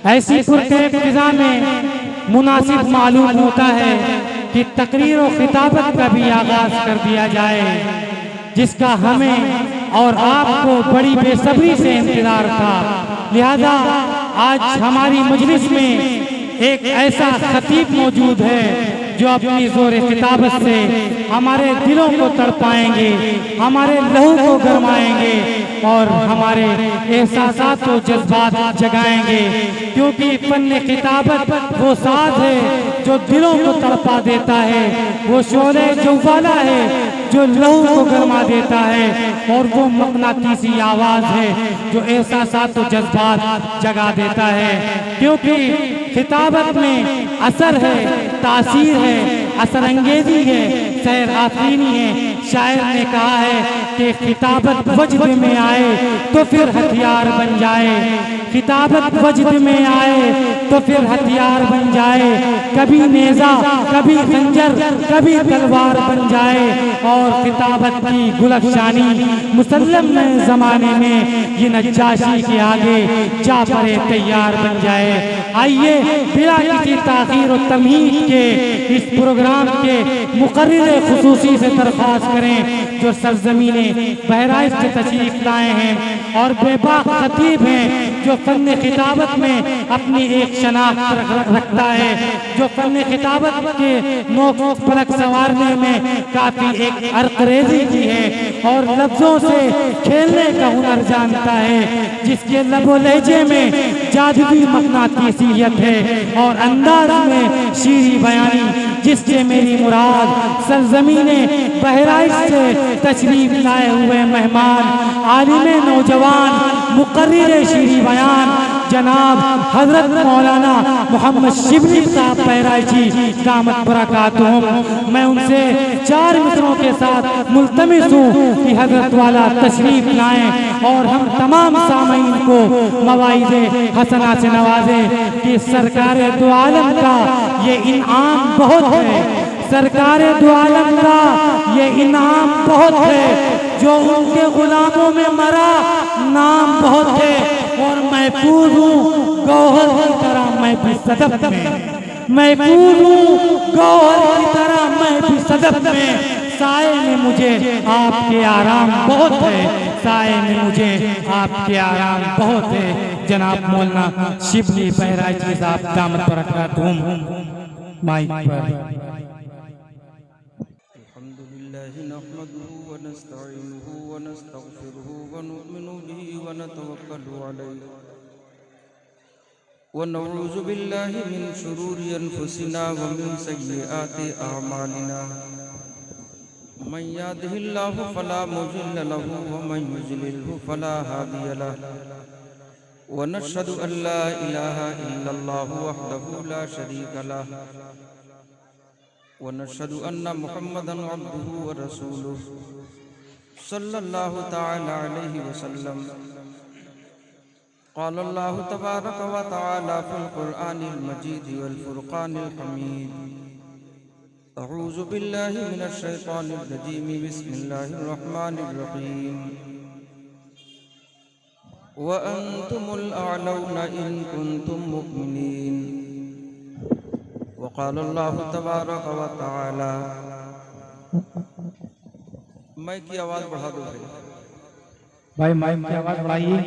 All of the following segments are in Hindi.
ऐसी पुरकैफ फिज़ा में मुनासिब मालूम होता है कि तकरीर और खिताबत का भी आगाज कर दिया जाए, जिसका हमें और आपको बड़ी बेसब्री से इंतजार था। लिहाजा आज हमारी मजलिस में एक ऐसा खतीब मौजूद है जो अपनी जोर खिताबत से हमारे दिलों को तड़पाएंगे, हमारे लहू को गरमाएंगे और हमारे एहसासात को जज्बात जगाएंगे, क्योंकि फन खिताबत वो साज है जो दिलों को तड़पा देता है, वो शोले जौवाला है जो लहू को गरमा देता है, और वो मकनातीसी आवाज है जो एहसासात और जज्बात जगा देता है। क्योंकि खिताबत में असर है, तासीर है, असर अंगेजी है, सैर आफरीनी है। शायर ने कहा है कि खिताबत वजद में आए तो फिर हथियार बन जाए, खिताबत वजद में आए तो फिर हथियार बन जाए, कभी नेज़ा कभी खंजर कभी तलवार बन जाए, और खिताबत की गुलफशानी मुसल्लम ज़माने में ये नज्जाशी के आगे जा पड़े तैयार बन जाए। आइए बिना किसी ताख़ीर और तमहीद के इस प्रोग्राम के मुकर्रिर खुसूसी से दरख्वास्त करें जो सरज़मीने बहराइच से तशरीफ लाए हैं और बेबाक खतीब हैं, जो फन खिताबत में अपनी एक शनाख्त रखता है, जो फन खिताबत के नोक फलक संवारने में काफ़ी एक अर्करेजी की है और लफ्ज़ों से खेलने का हुनर जानता है, जिसके लबो लहजे में जादुई मकनातीसियत है और अंदाज में शीरी बयानी, जिससे मेरी मुराद सरज़मीने बहराइच से तशरीफ लाए हुए मेहमान आलिमे नौजवान मुकर्रिर शीरी बयान जनाब हजरत मौलाना मोहम्मद शिबली साहब बहराइची दामत बरकातुहुम। मैं उनसे 4 मित्रों के साथ मुल्तमिस हूँ कि हजरत वाला तशरीफ लाएं और हम तमाम सामीन को मवाइज़े हसना से नवाजें कि सरकार दो आलम का ये इनाम बहुत है, सरकार दो आलम का ये इनाम बहुत है, जो उनके गुलामों में मरा नाम बहुत है, और महफूज हूँ गौहर की तरह मैं भी सदफ में, महफूज हूँ गौहर की तरह मैं भी सदफ में। साए में मुझे आपके आराम बहुत है, साए में मुझे आपके आराम बहुत है। जनाब मौलाना शिबली बहराइची साहब दामत बरकातुहुम माइक पर। वनऊज़ु बिल्लाहि मिन शुरूरि अनफुसिना व मिन सय्यिआति अअमालिना मन यहदिहिल्लाहु फला मुज़िल्ल लहु व मन युज़लिल्हु फला हादिय लहु व नशहदु अन ला इलाहा इल्लल्लाहु वहदहु ला शरीका लहु व नशहदु अन्ना मुहम्मदन अब्दुहु व रसूलुहु सल्लल्लाहु तआला अलैहि वसल्लम। क़ाल अल्लाहु तबारक व तआला फ़िल क़ुरआनिल मजीद वल फ़ुरक़ानिल हमीद। अऊज़ु बिल्लाहि मिनश शैतानिर रजीम बिस्मिल्लाहिर रहमानिर रहीम। व अंतुमुल अअलौना इन कुंतुम मुमिनीन। व क़ाल अल्लाहु तबारक व तआला। माइक की आवाज़ बढ़ा दो भाई, माइक की आवाज़ बढ़ाइए,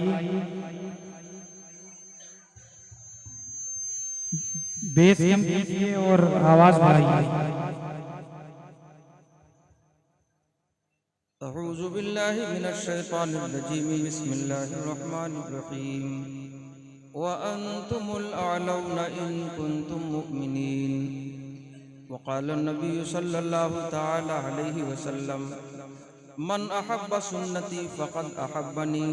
बेस कम कीजिए और आवाज बढ़ाइए। अऊज़ु बिल्लाहि मिनश शैतानिर रजीम बिस्मिल्लाहिर रहमानिर रहीम। व अंतुमुल अअलौना इन कुंतुम मुमिनीन। व क़ाल नबी सल्लल्लाहु तआला अलैहि वसल्लम मन अहब्ब सुन्नती फ़क़द अहब्बनी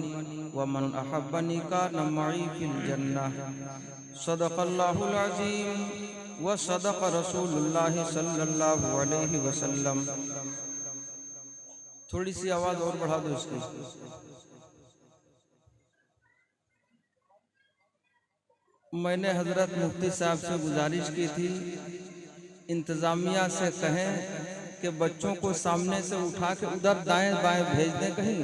व मन अहब्बनी कान मई फ़िल जन्नह। सदक़ल्लाहुल अज़ीम व सदक़ रसूलुल्लाह सल्लल्लाहु अलैहि वसल्लम। थोड़ी सी आवाज़ और बढ़ा दो इसकी। मैंने हजरत मुफ्ती साहब से गुजारिश की थी इंतज़ामिया से कहें कि बच्चों को सामने से उठा के उधर दाएं बाएं भेज दें कहीं,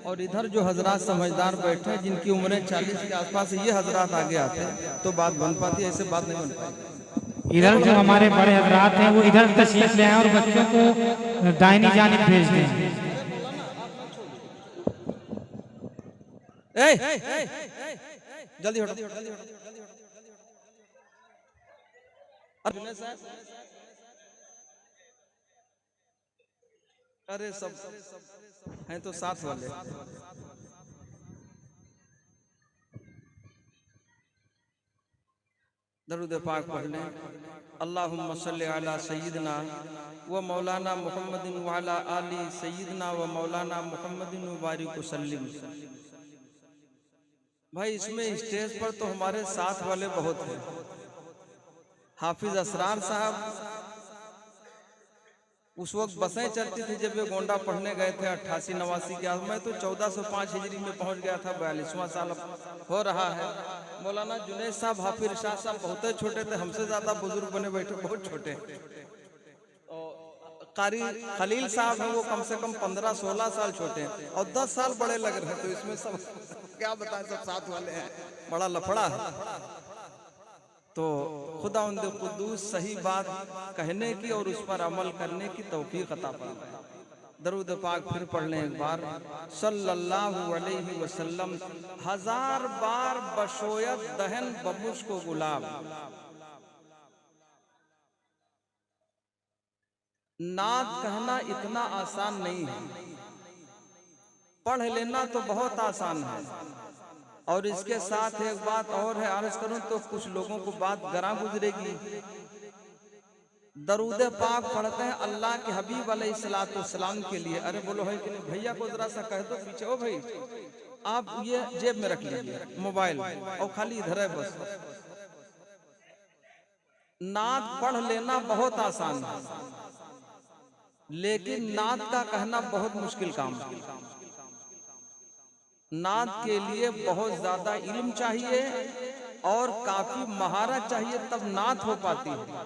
और इधर जो हजरात समझदार बैठे हैं जिनकी उम्रें 40 के आसपास, ये हजरात आगे आते हैं तो बात बन पाती है, ऐसे बात नहीं बन पाती। इधर जो हमारे बड़े हजरात हैं वो इधर तशरीफ ले आए और बच्चों को दाहिनी जानिब भेज दें। जल्दी हटो। अरे सब हैं तो साथ वाले। दरूद पाक पढ़ लें। अल्लाहुम्मा सल्ली अला सय्यिदना व मौलाना मुहम्मदिन व अला आलि सय्यिदना व मौलाना मुहम्मदिन व बारिक वसल्लिम। भाई इसमें स्टेज पर तो हमारे साथ वाले बहुत हैं। हाफिज असरार साहब उस वक्त बसें चलती थी जब ये गोंडा पढ़ने गए थे 88-89 के आसपास। मैं तो 1405 हिजरी में पहुंच गया था, 42वां साल हो रहा है। मौलाना जुनैद साहब, हाफिज इरशाद साहब बहुत छोटे थे, हमसे ज्यादा बुजुर्ग बने बैठे, बहुत छोटे। कारी खलील साहब हैं, वो कम से कम 15-16 साल छोटे हैं और 10 साल बड़े लग रहे हैं। तो इसमें सब क्या बताएं, सब साथ वाले हैं, बड़ा लफड़ा है। तो खुदा उनके कुद्दूस सही बात कहने की और उस पर अमल करने की तौफीक अता फरमाए। दरूद पाक फिर पढ़ लें एक बार। सल्लल्लाहु अलैहि वसल्लम। 1000 बार बशोयत दहन बमुश को गुलाब। नात कहना इतना आसान नहीं है, पढ़ लेना तो बहुत आसान है। और इसके साथ एक बात और है, अर्ज करूं तो कुछ लोगों को बात गरा गुजरेगी। दरूद पाक पढ़ते हैं अल्लाह के हबीब अलैहिस्सलाम के लिए। अरे बोलो है कि नहीं? भैया को जरा सा कह दो पीछे, ओ भाई आप ये जेब में रख लीजिए मोबाइल, और खाली इधर है बस। नात पढ़ लेना बहुत आसान है, लेकिन नात का कहना बहुत मुश्किल काम है। नात के लिए बहुत ज्यादा इल्म चाहिए और काफी महारत चाहिए, तब नात हो पाती है।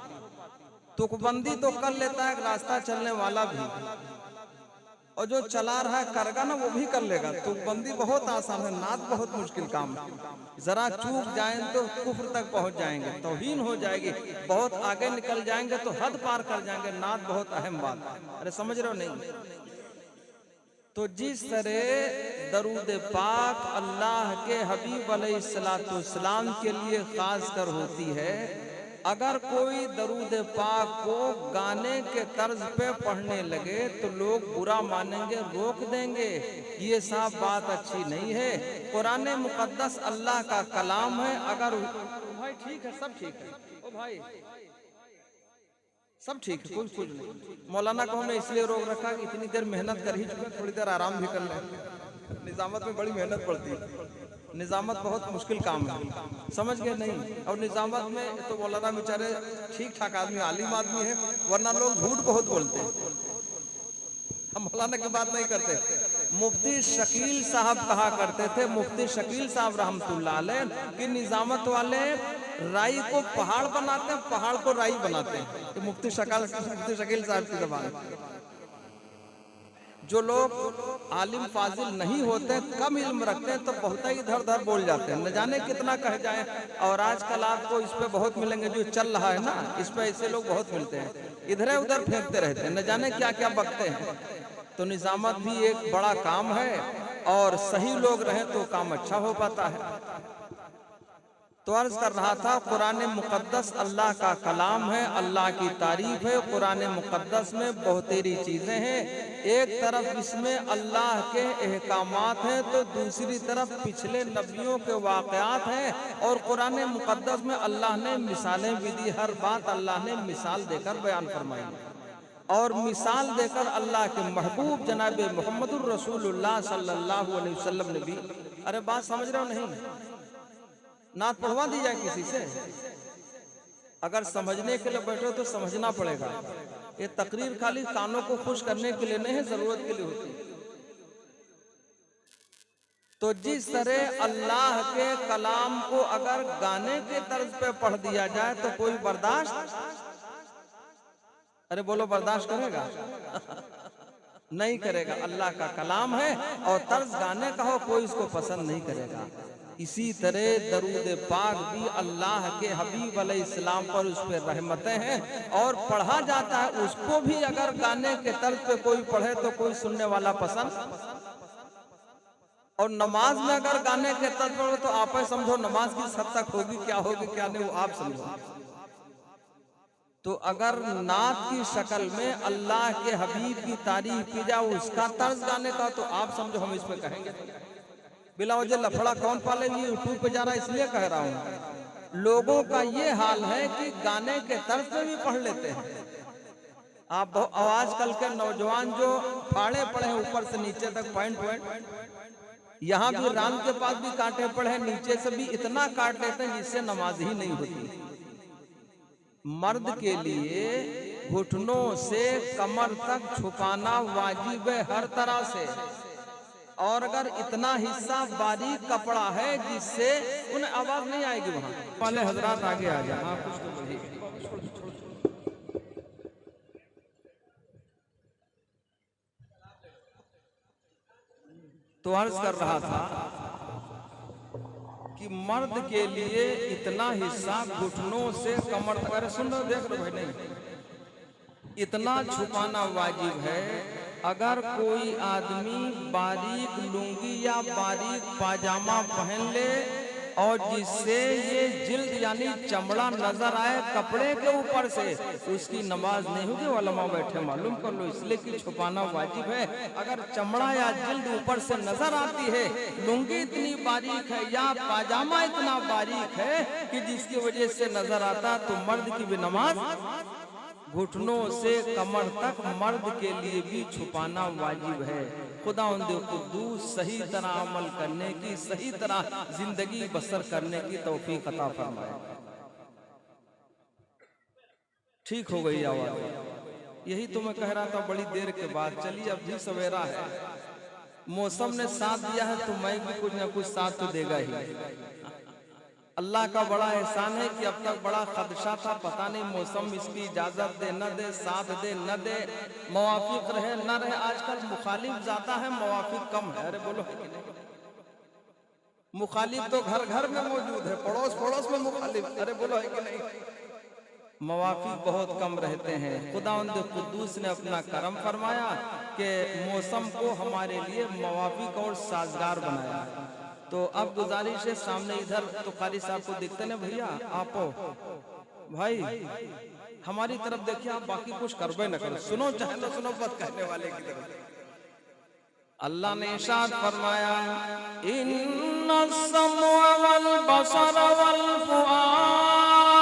तुकबंदी तो कर लेता है रास्ता चलने वाला भी, और जो चला रहा है करगा ना वो भी कर लेगा। तुकबंदी बहुत आसान है, नात बहुत मुश्किल काम है। जरा चूक जाएं तो कुफ्र तक पहुंच जाएंगे, तौहीन हो जाएगी, बहुत आगे निकल जाएंगे तो हद पार कर जाएंगे। नात बहुत अहम बात है। अरे समझ रहे हो नहीं? तो जिस तरह दरूद पाक अल्लाह के हबीब अलैहिस्सलाम के लिए खास कर होती है, अगर कोई दरूद पाक को गाने के तर्ज पे पढ़ने लगे तो लोग बुरा मानेंगे, रोक देंगे, ये साफ बात अच्छी नहीं है। कुरान मुकद्दस अल्लाह का कलाम है। अगर भाई ठीक है, सब ठीक है, ओ भाई सब ठीक है, कुछ नहीं। मौलाना को हमने इसलिए रोक रखा कि इतनी देर मेहनत कर ही चुके, थोड़ी देर आराम भी कर लें। निजामत में बड़ी मेहनत पड़ती है, निजामत बहुत मुश्किल काम है, समझ गए नहीं? और निजामत में तो मौलाना बेचारे ठीक ठाक आदमी, आलिम आदमी है, वरना लोग झूठ बहुत बोलते हैं। हम मौलाना की बात नहीं करते। मुफ्ती शकील साहब कहा करते थे, मुफ्ती शकील साहब रहमतुल्लाह अलैह, कि निजामत वाले राई को पहाड़ बनाते हैं, पहाड़ को राई बनाते हैं। तो मुफ्ती शकील साहब की ज़बान। जो लोग आलिम फाजिल नहीं होते, कम इल्म रखते हैं, तो बहुत ही इधर उधर बोल जाते हैं, न जाने कितना कह जाए। और आजकल आपको इस पे बहुत मिलेंगे, जो चल रहा है ना, इस पे ऐसे लोग बहुत मिलते हैं, इधर उधर फेंकते रहते हैं, न जाने क्या क्या बकते हैं। तो निजामत भी एक बड़ा काम है, और सही लोग रहें तो काम अच्छा हो पाता है। तो अर्ज कर रहा था, कुरान मुकद्दस अल्लाह का कलाम है, अल्लाह की तारीफ है। कुरान मुकद्दस में बहुतेरी चीजें हैं। एक तरफ इसमें अल्लाह के अहकामात हैं, तो दूसरी तरफ पिछले नबियों के वाक़यात हैं। और कुरान मुकद्दस में अल्लाह ने मिसालें भी दी, हर बात अल्लाह ने मिसाल देकर बयान फरमाई। और मिसाल देकर अल्लाह के महबूब जनाब मुहम्मदुर रसूलुल्लाह सल्लल्लाहु अलैहि वसल्लम ने भी, अरे बात समझ रहे हो नहीं? नात पढ़वा दी जाए किसी से? अगर समझने के लिए बैठो तो समझना पड़ेगा। ये तकरीर खाली कानों को खुश करने के लिए नहीं है, जरूरत के लिए होती है। तो जिस तरह अल्लाह के कलाम को अगर गाने के तर्ज पे पढ़ दिया जाए तो कोई बर्दाश्त, अरे बोलो बर्दाश्त करेगा? नहीं करेगा। अल्लाह का कलाम है और तर्ज गाने का हो, कोई इसको पसंद नहीं करेगा। इसी तरह दरूद पाक भी अल्लाह के हबीब अलैहिस्सलाम पर उस पर रहमतें हैं और पढ़ा जाता है। उसको भी अगर गाने के तर्ज पे कोई पढ़े तो कोई सुनने वाला पसंद, और नमाज में अगर गाने के तर्ज पर तो आप समझो नमाज किस हद तक होगी, क्या होगी क्या नहीं, वो आप समझो। तो अगर नात की शक्ल में अल्लाह के हबीब की तारीफ की जाए, उसका तर्ज गाने का, तो आप समझो हम इस पे कहेंगे बिला वजह लफड़ा कौन पाले, ये यूट्यूब पे जा रहा है इसलिए कह रहा हूँ। लोगों का ये हाल है कि गाने के तर्ज पे भी पढ़ लेते हैं। आप आजकल के नौजवान जो फाड़े पड़े हैं ऊपर से नीचे तक पॉइंट, यहाँ भी रान के पास भी कांटे पड़े हैं, नीचे से भी इतना काट लेते हैं जिससे नमाज ही नहीं होती। मर्द के लिए घुटनों से कमर तक छुपाना वाजिब है हर तरह से, और अगर इतना हिस्सा बारीक कपड़ा है जिससे उन्हें आवाज नहीं आएगी। वहां वाले हजरात आगे आ जाए। हाँ कुछ तो बोलिए। तो अर्ज कर रहा था कि मर्द के लिए इतना हिस्सा घुटनों से कमर तक, सुन रहे देख रहे भाई, नहीं इतना छुपाना वाजिब है। अगर कोई आदमी बारीक लुंगी या बारीक पाजामा पहन ले और जिससे ये जिल्द यानी चमड़ा नजर आए कपड़े के ऊपर से, उसकी नमाज नहीं होगी। उलमा बैठे मालूम कर लो, इसलिए कि छुपाना वाजिब है। अगर चमड़ा या जिल्द ऊपर से नजर आती है, लुंगी इतनी बारीक है या पाजामा इतना बारीक है कि जिसकी वजह से नजर आता, तो मर्द की भी नमाज घुटनों से कमर तक मर्द के लिए भी छुपाना वाजिब है। खुदावंद कुद्दूस सही तरह अमल करने की, सही तरह जिंदगी बसर करने की तौफीक अता फरमाए। ठीक हो गई आवाज? यही तो मैं कह रहा था बड़ी देर के बाद। चलिए अब भी सवेरा है, मौसम ने साथ दिया है तो मैं भी कुछ न कुछ साथ तो देगा ही। अल्लाह का बड़ा एहसान है कि अब तक बड़ा खदशा था, पता नहीं मौसम इसकी इजाजत दे न दे, साथ दे न दे, मवाफिक रहे न रहे। आजकल मुखालिफ ज्यादा है, मवाफिक कम है। अरे बोलो, मुखालिफ तो घर घर में मौजूद है, पड़ोस पड़ोस में मुखालिफ। अरे बोलो है कि नहीं? मवाफिक बहुत कम रहते हैं। खुदावंद कुद्दूस ने अपना करम फरमाया कि मौसम को हमारे लिए मवाफिक और साजगार बनाया। तो अब गुजारिश है, सामने इधर तो कारी साहब को दिखते ना भैया, आपो भाई हमारी तरफ देखिए, आप बाकी कुछ करबे न करो, सुनो चाहे न सुनो, बस कहने वाले की तरफ। अल्लाह ने इरशाद फरमाया, इन्नस समअ वल बसर वल फुआद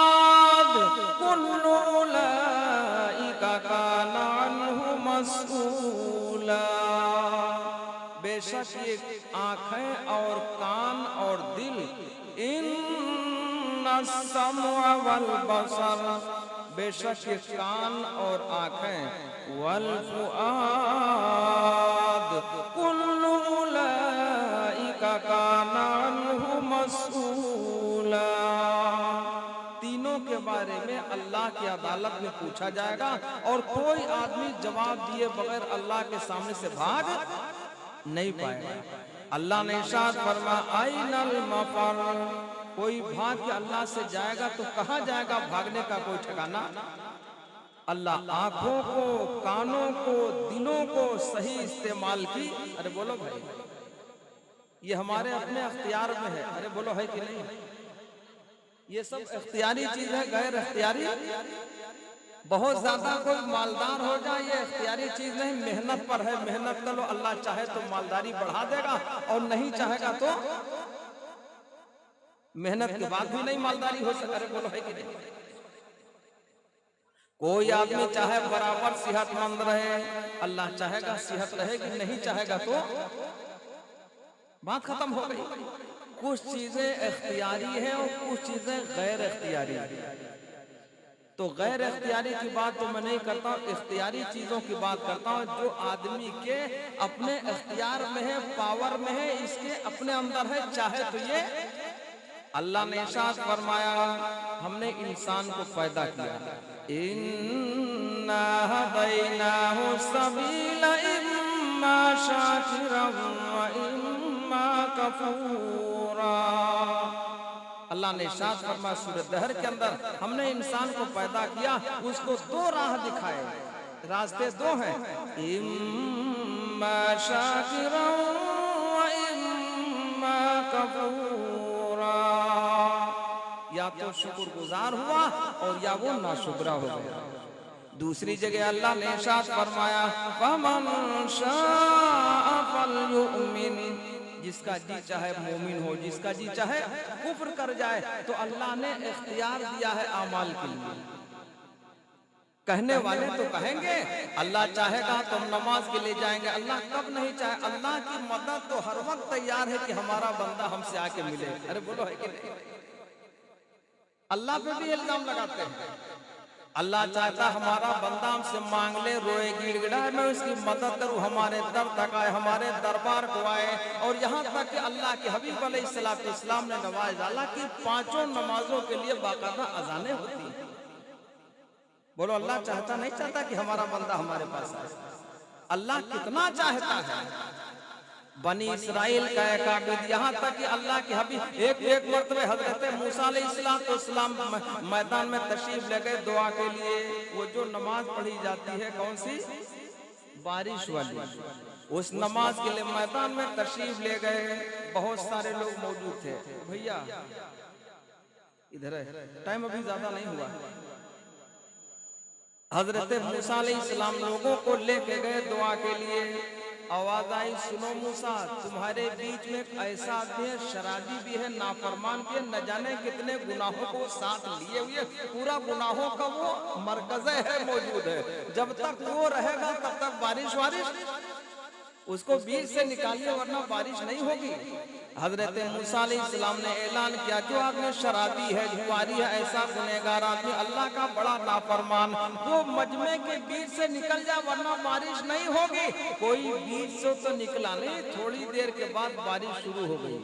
कुल्लु उलाइका काना अन्हु मसऊला। बेशक ये आंखें और कान और दिल, इन्नस समअ वल बसर, बेशक ये कान और आंखें, वल फुआद कुल्लु उलाइका काना अन्हु मसऊला। तीनों के बारे में अल्लाह की अदालत में पूछा जाएगा और कोई आदमी जवाब दिए बगैर अल्लाह के सामने से भाग नहीं पाएगा। अल्लाह ने इरशाद फरमाया, आइनल मफर, कोई भाग के अल्लाह से जाएगा तो कहाँ जाएगा? भागने का कोई ठिकाना। अल्लाह आंखों को, कानों को, दिलों को सही इस्तेमाल की। अरे बोलो भाई, ये हमारे अपने अख्तियार में है। अरे बोलो है कि नहीं? ये सब इख्तियारी चीज है, गैर इख्तियारी बहुत ज्यादा कोई मालदार हो जाए ये इख्तियारी चीज नहीं, मेहनत पर है। मेहनत करो, अल्लाह चाहे तो मालदारी बढ़ा देगा और नहीं चाहेगा तो मेहनत के बाद भी नहीं मालदारी हो सके। अरे बोलो है कि नहीं? कोई आदमी चाहे बराबर सेहतमंद रहे, अल्लाह चाहेगा सेहत रहेगी, नहीं चाहेगा तो बात खत्म हो गई। कुछ चीजें इख्तियारी है और कुछ चीजें गैर इख्तियारी है। तो गैर इख्तियारी की बात तो मैं नहीं करता हूँ, इख्तियारी चीजों की बात करता हूँ जो आदमी के अपने इख्तियार में है, पावर में है, इसके अपने अंदर है, चाहे तो ये अल्लाह ने इरशाद फरमाया हमने इंसान को पैदा किया, इन्ना हदैनाहु सबीला इम्मा शाकिरन व इम्मा कफूरा। अल्लाह ने इरशाद फरमाया सूरह दहर के अंदर हमने इंसान को पैदा किया, उसको दो राह दिखाए, रास्ते दो हैं, इम्मा शाकिरन व इम्मा कफूरा, या तो शुक्रगुजार हुआ और या वो नाशुक्रा हो गया। दूसरी जगह अल्लाह ने इरशाद फरमाया फमन शाअ फलयुमिन, जिसका जी चाहे मोमिन हो, जिसका जी चाहे कुफ्र कर जाए, तो अल्लाह ने इख्तियार दिया है आमाल के लिए। कहने वाले तो कहेंगे अल्लाह चाहेगा तो हम नमाज के लिए जाएंगे, अल्लाह कब नहीं चाहे, अल्लाह की मदद तो हर वक्त तैयार है कि हमारा बंदा हमसे आके मिले। अरे बोलो है कि नहीं? अल्लाह पे भी इल्जाम लगाते हैं, अल्लाह चाहता हमारा बंदा हमसे मांग ले, रोए गिड़गिड़ाए, मैं उसकी मदद करूं, हमारे दर तक आए, हमारे दरबार को आए। और यहाँ तक कि अल्लाह के हबीब अलैहिस्सलाम ने नवाज डाला कि 5 नमाजों के लिए बाकायदा अजानें होती हैं। बोलो अल्लाह चाहता नहीं चाहता कि हमारा बंदा हमारे पास आए? अल्लाह कितना चाहता है। बनी इस्राइल का एक आबिद, यहाँ तक कि अल्लाह के हबीब एक मरतबे हजरत मूसा अलैहिस्सलाम मैदान में तशरीफ ले गए दुआ के लिए। वो जो नमाज पढ़ी जाती है कौन सी, बारिश वाली, उस नमाज के लिए मैदान में तशरीफ ले गए। बहुत सारे लोग मौजूद थे। भैया इधर है, टाइम अभी ज्यादा नहीं हुआ। हजरत मूसा अलैहिस्सलाम लोगों को लेके गए दुआ के लिए। आवाज आई, सुनो मूसा, तुम्हारे बीच में एक ऐसा आदमी है, शराबी भी है, नाफरमान भी है, न जाने कितने गुनाहों को साथ लिए हुए, पूरा गुनाहों का वो मरकज़ है, मौजूद है। जब तक वो रहेगा तब तक बारिश उसको बीच से निकालिए वरना बारिश नहीं होगी। हजरत मूसा अलैहिस्सलाम ने ऐलान किया, जो आदमी शराबी है, जुआरी है, ऐसा गुनहगार आदमी, अल्लाह का बड़ा नाफरमान, वो मजमे के बीच से निकल जाए वरना बारिश नहीं होगी। कोई बीच से तो निकला नहीं, थोड़ी देर के बाद बारिश शुरू हो गई।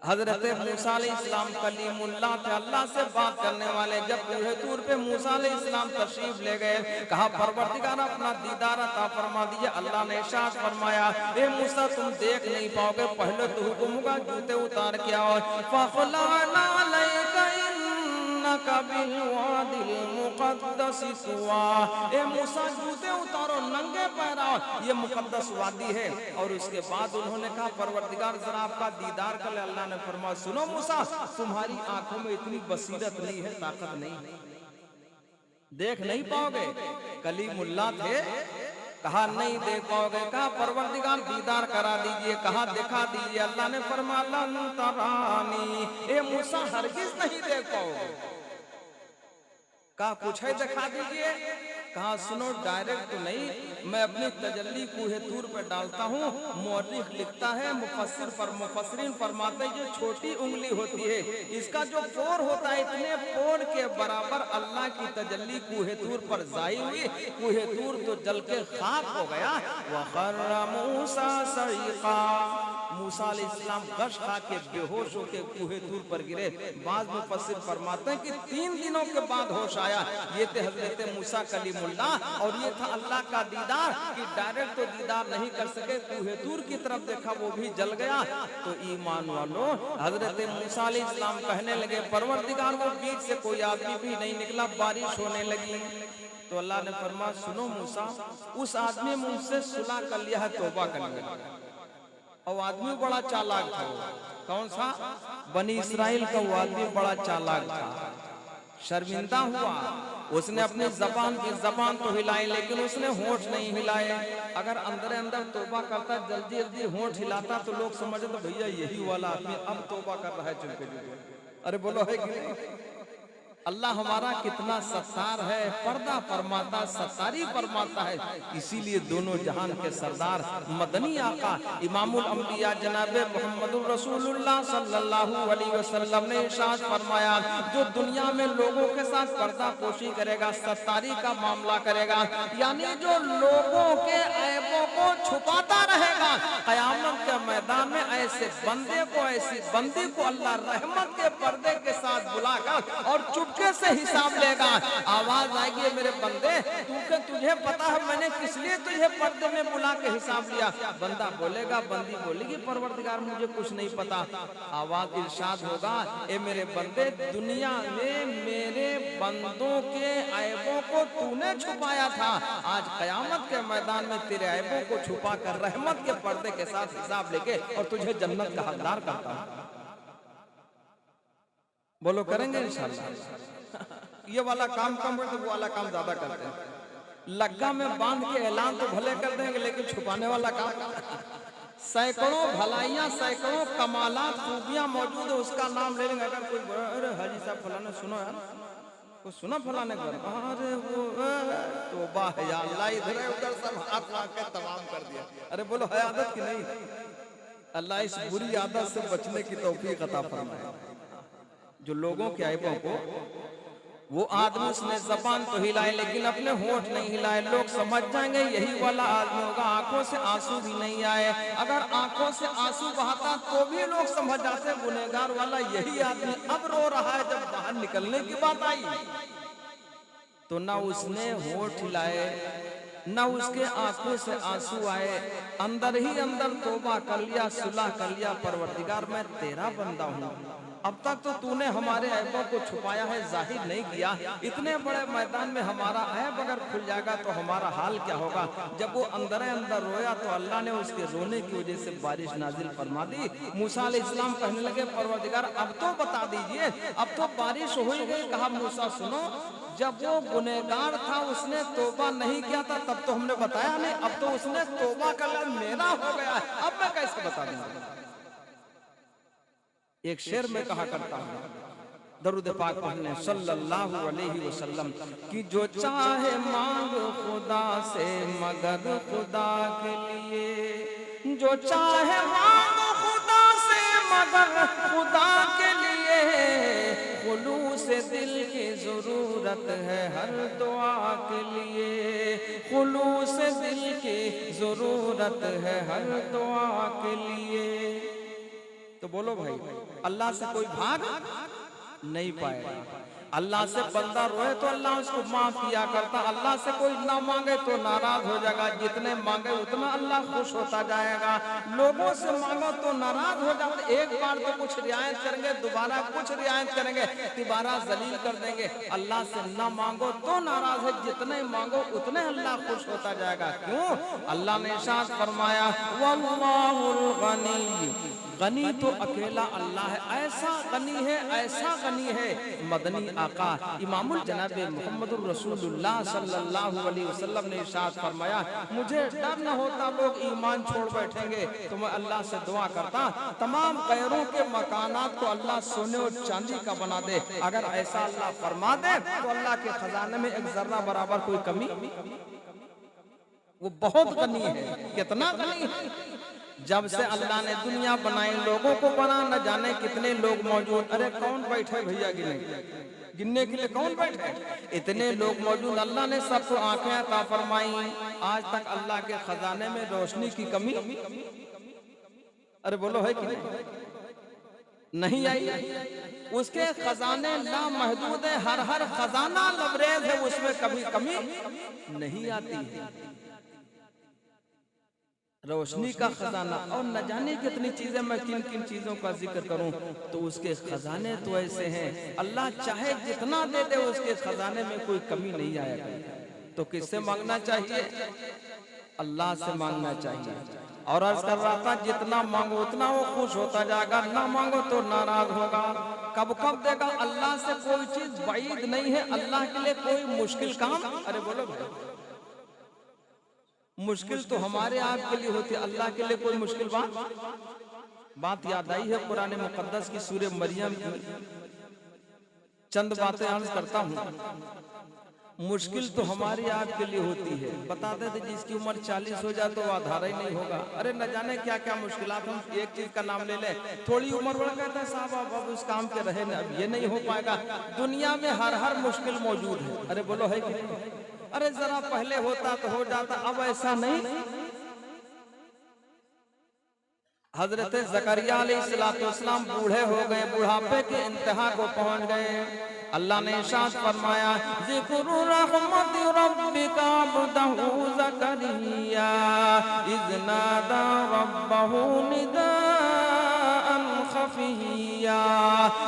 हजरत मूसा अलैहिस्सलाम कलीमुल्लाह थे, अल्लाह से बात करने वाले। जब बूढ़े तूर पे मूसा अलैहिस्सलाम तशरीफ ले गए, कहा परवरदिगार अपना दीदार अता फरमा दीजिए। अल्लाह ने इरशाद फरमाया, ए मूसा तुम देख नहीं पाओगे, पहले तो हुक्म होगा जूते उतार के आओ। फखलअना अलैका इन्नका बिलवादिल मुक़द्दस तुवा, ए मूसा जूते उतारो, नंगे पैर आओ, ये मुक़द्दस वादी है। और उसके बाद उन्होंने कहा परवरदिगार जरा आपका दीदार कर ले। अल्लाह ने फरमाया, सुनो मूसा, तुम्हारी आंखों में इतनी बसीरत नहीं है, ताकत नहीं, देख नहीं पाओगे। कलीमुल्लाह थे, कहा नहीं देख पाओगे। कहा परवरदिगार दीदार करा दीजिए, कहा दिखा दीजिए। अल्लाह ने फरमाया लन तरानी, ए मूसा हरगिज नहीं देख पाओगे। कहा कुछ है दिखा दीजिए। कहा सुनो, डायरेक्ट तो नहीं, मैं अपनी तजल्ली कूहे तूर पे डालता हूँ। मौरिख लिखता है, मुफस्सिरीन फरमाते हैं, जो छोटी उंगली होती है इसका जो पोर होता है, इतने पोर के बराबर अल्लाह की तजल्ली कूहे तूर पर जाई हुई। कूहे तूर तो जल के खाक हो गया। वखर्रा मूसा सईका, मूसा अलैहिस्सलाम गश खा के बेहोश होके कूहे तूर पर गिरे। बाद मुफस्सिर फरमाते हैं कि 3 दिनों के बाद होश आया। ये थे हजरत मूसा कलीमुल्लाह, और ये था अल्लाह का दीदार कि डायरेक्ट तो दीदार नहीं कर सके, कूहे तूर की तरफ देखा, वो भी जल गया। तो ईमान वालों, हजरत मूसा अलैहिस्सलाम कहने लगे परवरदिगार वो बीच से कोई आदमी भी नहीं निकला, बारिश होने लगी। तो अल्लाह ने फरमाया, सुनो मूसा, उस आदमी मुझसे सुलह कर लिया है, तौबा कर लिया। और आदमी बड़ा चालाक था। कौन सा? बनी इस्राइल का वो आदमी बड़ा चालाक था। शर्मिंदा हुआ, उसने अपनी जबान तो हिलाई, लेकिन उसने होंठ नहीं हिलाए। अगर अंदर अंदर तौबा करता, जल्दी जल्दी होंठ हिलाता, तो लोग समझते तो भैया यही वाला आदमी अब तौबा कर रहा है चुपके चुपके। अरे बोलो है कि नहीं? अल्लाह हमारा कितना सत्तार है, पर्दा फरमाता, सत्तारी फरमाता है। इसीलिए दोनों जहान के सरदार मदनी आका इमामुल अंबिया जनाबे मोहम्मदुर रसूलुल्लाह सल्लल्लाहु अलैहि वसल्लम ने इरशाद फरमाया, जो दुनिया में लोगों के साथ पर्दा पोशी करेगा, सत्तारी का मामला करेगा, यानी जो लोगों के ऐबों को छुपाता रहेगा, कयामत के मैदान में ऐसे बंदे को, ऐसी बंदी को अल्लाह रहमत के पर्दे के साथ बुलाकर और चुपके से हिसाब लेगा। आवाज आएगी, मेरे बंदे तुझे पता है मैंने किस लिए तुझे पर्दे में बुला के हिसाब लिया? बंदा बोलेगा, बंदी बोलेगी, परवरदिगार मुझे कुछ नहीं पता। आवाज इरशाद होगा, ए मेरे बंदे, दुनिया में मेरे बंदों के ऐबों को तूने छुपाया था, आज कयामत के मैदान में तेरे ऐबों को छुपा कर रहमत के पर्दे के साथ हिसाब लेके और तुझे जन्नत का हकदार करता हूं। बोलो करेंगे इंशाअल्लाह। ये वाला काम कम है तो वो वाला काम ज्यादा करते हैं। लग्गा में बांध के ऐलान तो भले कर देंगे, लेकिन छुपाने वाला काम सैकड़ों भलाइयां, सैकड़ों कमालात, खूबियां मौजूद है, उसका नाम ले लेंगे। अगर कोई अरे हाजी साहब फलाने सुनो यार, कुछ सुना फलाने घर, अरे वो तो बाह या अल्लाह, इधर उधर सब हाथ ला के तमाम कर दिया। अरे बोलो है आदत की नहीं? अल्लाह इस बुरी आदत से बचने की तौफीक अता फरमाए। जो लोगों के ऐबों को, वो आदमी उसने जबान तो हिलाए लेकिन अपने होंठ नहीं हिलाए, लोग समझ जाएंगे यही वाला आदमी होगा। आंखों से आंसू भी नहीं आए, अगर आंखों से आंसू बहाता तो भी लोग समझ जाते गुनहगार वाला यही आदमी अब रो रहा है। जब बाहर निकलने की बात आई तो ना उसने होंठ हिलाए, न उसके आंखों से आंसू आए, अंदर ही अंदर तौबा कर लिया, सुलह कर लिया, परवरदिगार मैं तेरा बंदा हूँ, अब तक तो तूने हमारे ऐबों को छुपाया है, जाहिर नहीं किया। इतने बड़े मैदान में हमारा ऐब अगर खुल जाएगा तो हमारा हाल क्या होगा? जब वो अंदर अंदर रोया तो अल्लाह ने उसके रोने की वजह से बारिश नाजिल फरमा दी। मूसा अलैहिस्सलाम कहने लगे, परवरदिगार अब तो बता दीजिए, अब तो बारिश हो ही गई। कहा, मूसा सुनो, जब वो गुनहगार था उसने तौबा नहीं किया था तब तो हमने बताया नहीं, अब तो उसने तौबा कर लिया, मेरा हो गया है, अब मैं कैसे बता दूंगा? एक शेर में कहा करता हूँ, दरूद पाक पढ़ने सल्लल्लाहु अलैहि वसल्लम कि जो चाहे मांग खुदा से मगर खुदा के लिए, जो चाहे मांग खुदा से मगर खुदा के लिए, खुलूस दिल की जरूरत है हर दुआ के लिए, खुलूस दिल की जरूरत है हर दुआ के लिए। तो बोलो भाई, अल्लाह से कोई भाग नहीं पाएगा। अल्लाह से बंदा रोए तो अल्लाह उसको माफ किया करता, अल्लाह से कोई ना मांगे तो नाराज हो जाएगा, जितने मांगे उतना अल्लाह खुश होता जाएगा। लोगों से मांगो तो नाराज हो जाते, एक बार तो कुछ रियायत करेंगे, दोबारा कुछ रियायत करेंगे, तिबारा जलील कर देंगे। अल्लाह से ना मांगो तो नाराज है, जितने मांगो उतने अल्लाह खुश होता जाएगा। क्यों? अल्लाह ने इरशाद फरमाया, वल्लाहुल गनी, गनी तो अकेला अल्लाह है, ऐसा गनी है, ऐसा गनी है। मदनी आका इमामुल जनाबे मोहम्मदुर रसूलुल्लाह सल्लल्लाहु अलैहि वसल्लम ने इरशाद फरमाया, मुझे डर न होता लोग ईमान छोड़ बैठेंगे तो मैं अल्लाह से दुआ करता तमाम गैरों के मकानात को अल्लाह सोने और चांदी का बना दे। अगर ऐसा अल्लाह फरमा दे तो अल्लाह के खजाने में एक जर्रा बराबर कोई कमी, वो बहुत गनी है। कितना गनी है? जब से अल्लाह ने दुनिया बनाई, लोगों को बना, न जाने कितने लोग मौजूद। अरे कौन बैठे भैया गिनने के लिए कौन बैठे? इतने लोग मौजूद, अल्लाह ने सबको आंखें अता फरमाई। आज तक अल्लाह के खजाने में रोशनी की कमी, अरे बोलो है कि नहीं आई? उसके खजाने लामहदूद है, हर हर खजाना लबरेज है, उसमें कभी कमी नहीं आती है। रोशनी का खजाना, और न जाने कितनी चीजें, मैं किन किन चीजों का जिक्र करूं, तो उसके खजाने तो ऐसे हैं, अल्लाह चाहे जितना दे दे उसके खजाने में कोई कमी नहीं आएगा। तो किससे मांगना चाहिए? अल्लाह से मांगना चाहिए। और अर्ज कर रहा था, जितना मांगो उतना वो खुश होता जाएगा, ना मांगो तो नाराज होगा। कब कब देगा? अल्लाह से कोई चीज बाइद नहीं है, अल्लाह के लिए कोई मुश्किल काम, अरे बोलो भाई, मुश्किल तो हमारे आपके लिए होती है, अल्लाह के लिए कोई मुश्किल बात याद आई है कुरान मुकद्दस की सूरह मरियम चंद बातें अर्ज करता हूँ। मुश्किल तो हमारी आपके लिए होती है। बता देते जिसकी उम्र 40 हो जाए तो वो आधार ही नहीं होगा। अरे न जाने क्या क्या मुश्किलात। हम एक चीज का नाम ले लें, थोड़ी उम्र बढ़ गया था साहब, अब उस काम के रहे ना, अब ये नहीं हो पाएगा। दुनिया में हर मुश्किल मौजूद है। अरे बोलो है कि नहीं? अरे जरा पहले होता तो हो जाता, अब ऐसा नहीं। हजरत ज़करिया अलैहिस्सलाम बूढ़े हो गए, बुढ़ापे के इंतहा को पहुंच गए। अल्लाह ने इरशाद फरमाया, ज़िक्रु रहमति रब्बिका अब्दहु ज़करिया इज़ नादा रब्बहु निदाअन खफिया।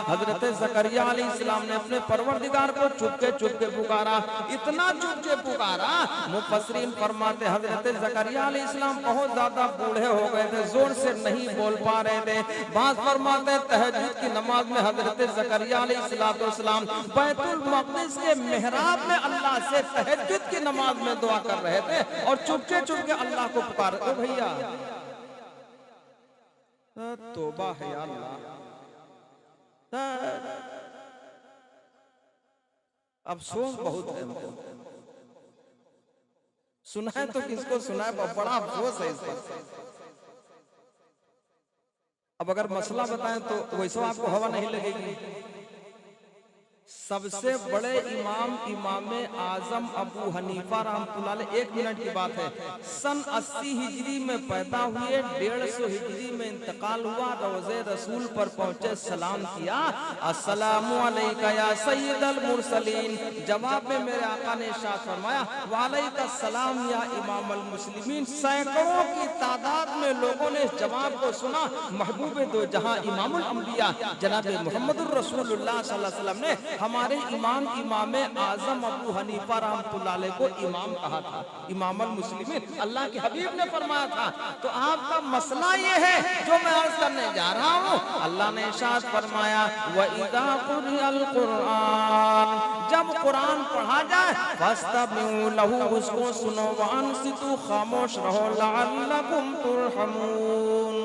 हजरत ज़करिया अलैहिस्सलाम ने अपने परवरदिगार को चुपके चुपके पुकारा। इतना चुपके पुकारा, मुफस्सिरीन फरमाते हजरत ज़करिया अलैहिस्सलाम बहुत ज्यादा बूढ़े हो गए थे, जोर से नहीं बोल पा रहे थे। बात फरमाते तहज्जुद की नमाज में हजरत ज़करिया अलैहिस्सलाम बैतुल मक़दिस के मेहराब में अल्लाह से तहज्जुद की नमाज में दुआ कर रहे थे और चुपके चुपके अल्लाह को पुकार। ओ भैया तौबा है या अल्लाह। अफसोस बहुत है हमको। सुना है तो किसको सुना है, बड़ा अफसोस है इस पर। अब अगर मसला बताएं तो वैसे आपको हवा नहीं लगेगी। सबसे बड़े इमाम आजम अबू हनीफा रहमतुल्लाह अलैह, 1 मिनट की बात है, सन 80 हिजरी में पैदा हुए, 150 हिजरी में इंतकाल हुआ। रोज़े रसूल पर पहुंचे, सलाम किया, अस्सलामु अलैका या सय्यदल मुरसलीन। जवाब में मेरे आका ने इरशाद फरमाया, वालैका सलाम या इमामल मुस्लिमीन। सैकड़ों की तादाद में लोगों ने इस जवाब को सुना। महबूब दो जहां इमामुल अंबिया जनाब मुहम्मदुर रसूलुल्लाह सल्लल्लाहु अलैहि वसल्लम ने हमारे इमाम आजम अबू हनीफा रहमतुल्लाह अलैह को इमाम कहा था, इमामुल मुस्लिमीन। अल्लाह के हबीब ने फरमाया था। तो आपका मसला ये है जो मैं अर्ज करने जा रहा हूँ। अल्लाह ने इरशाद फरमाया, व इज़ा कुरिअल कुरआन, जब कुरान पढ़ा जाए, फस्तमिउ लहू, उसको सुनो, व अंसितू, खामोश रहो, लअल्लकुम तुरहमून।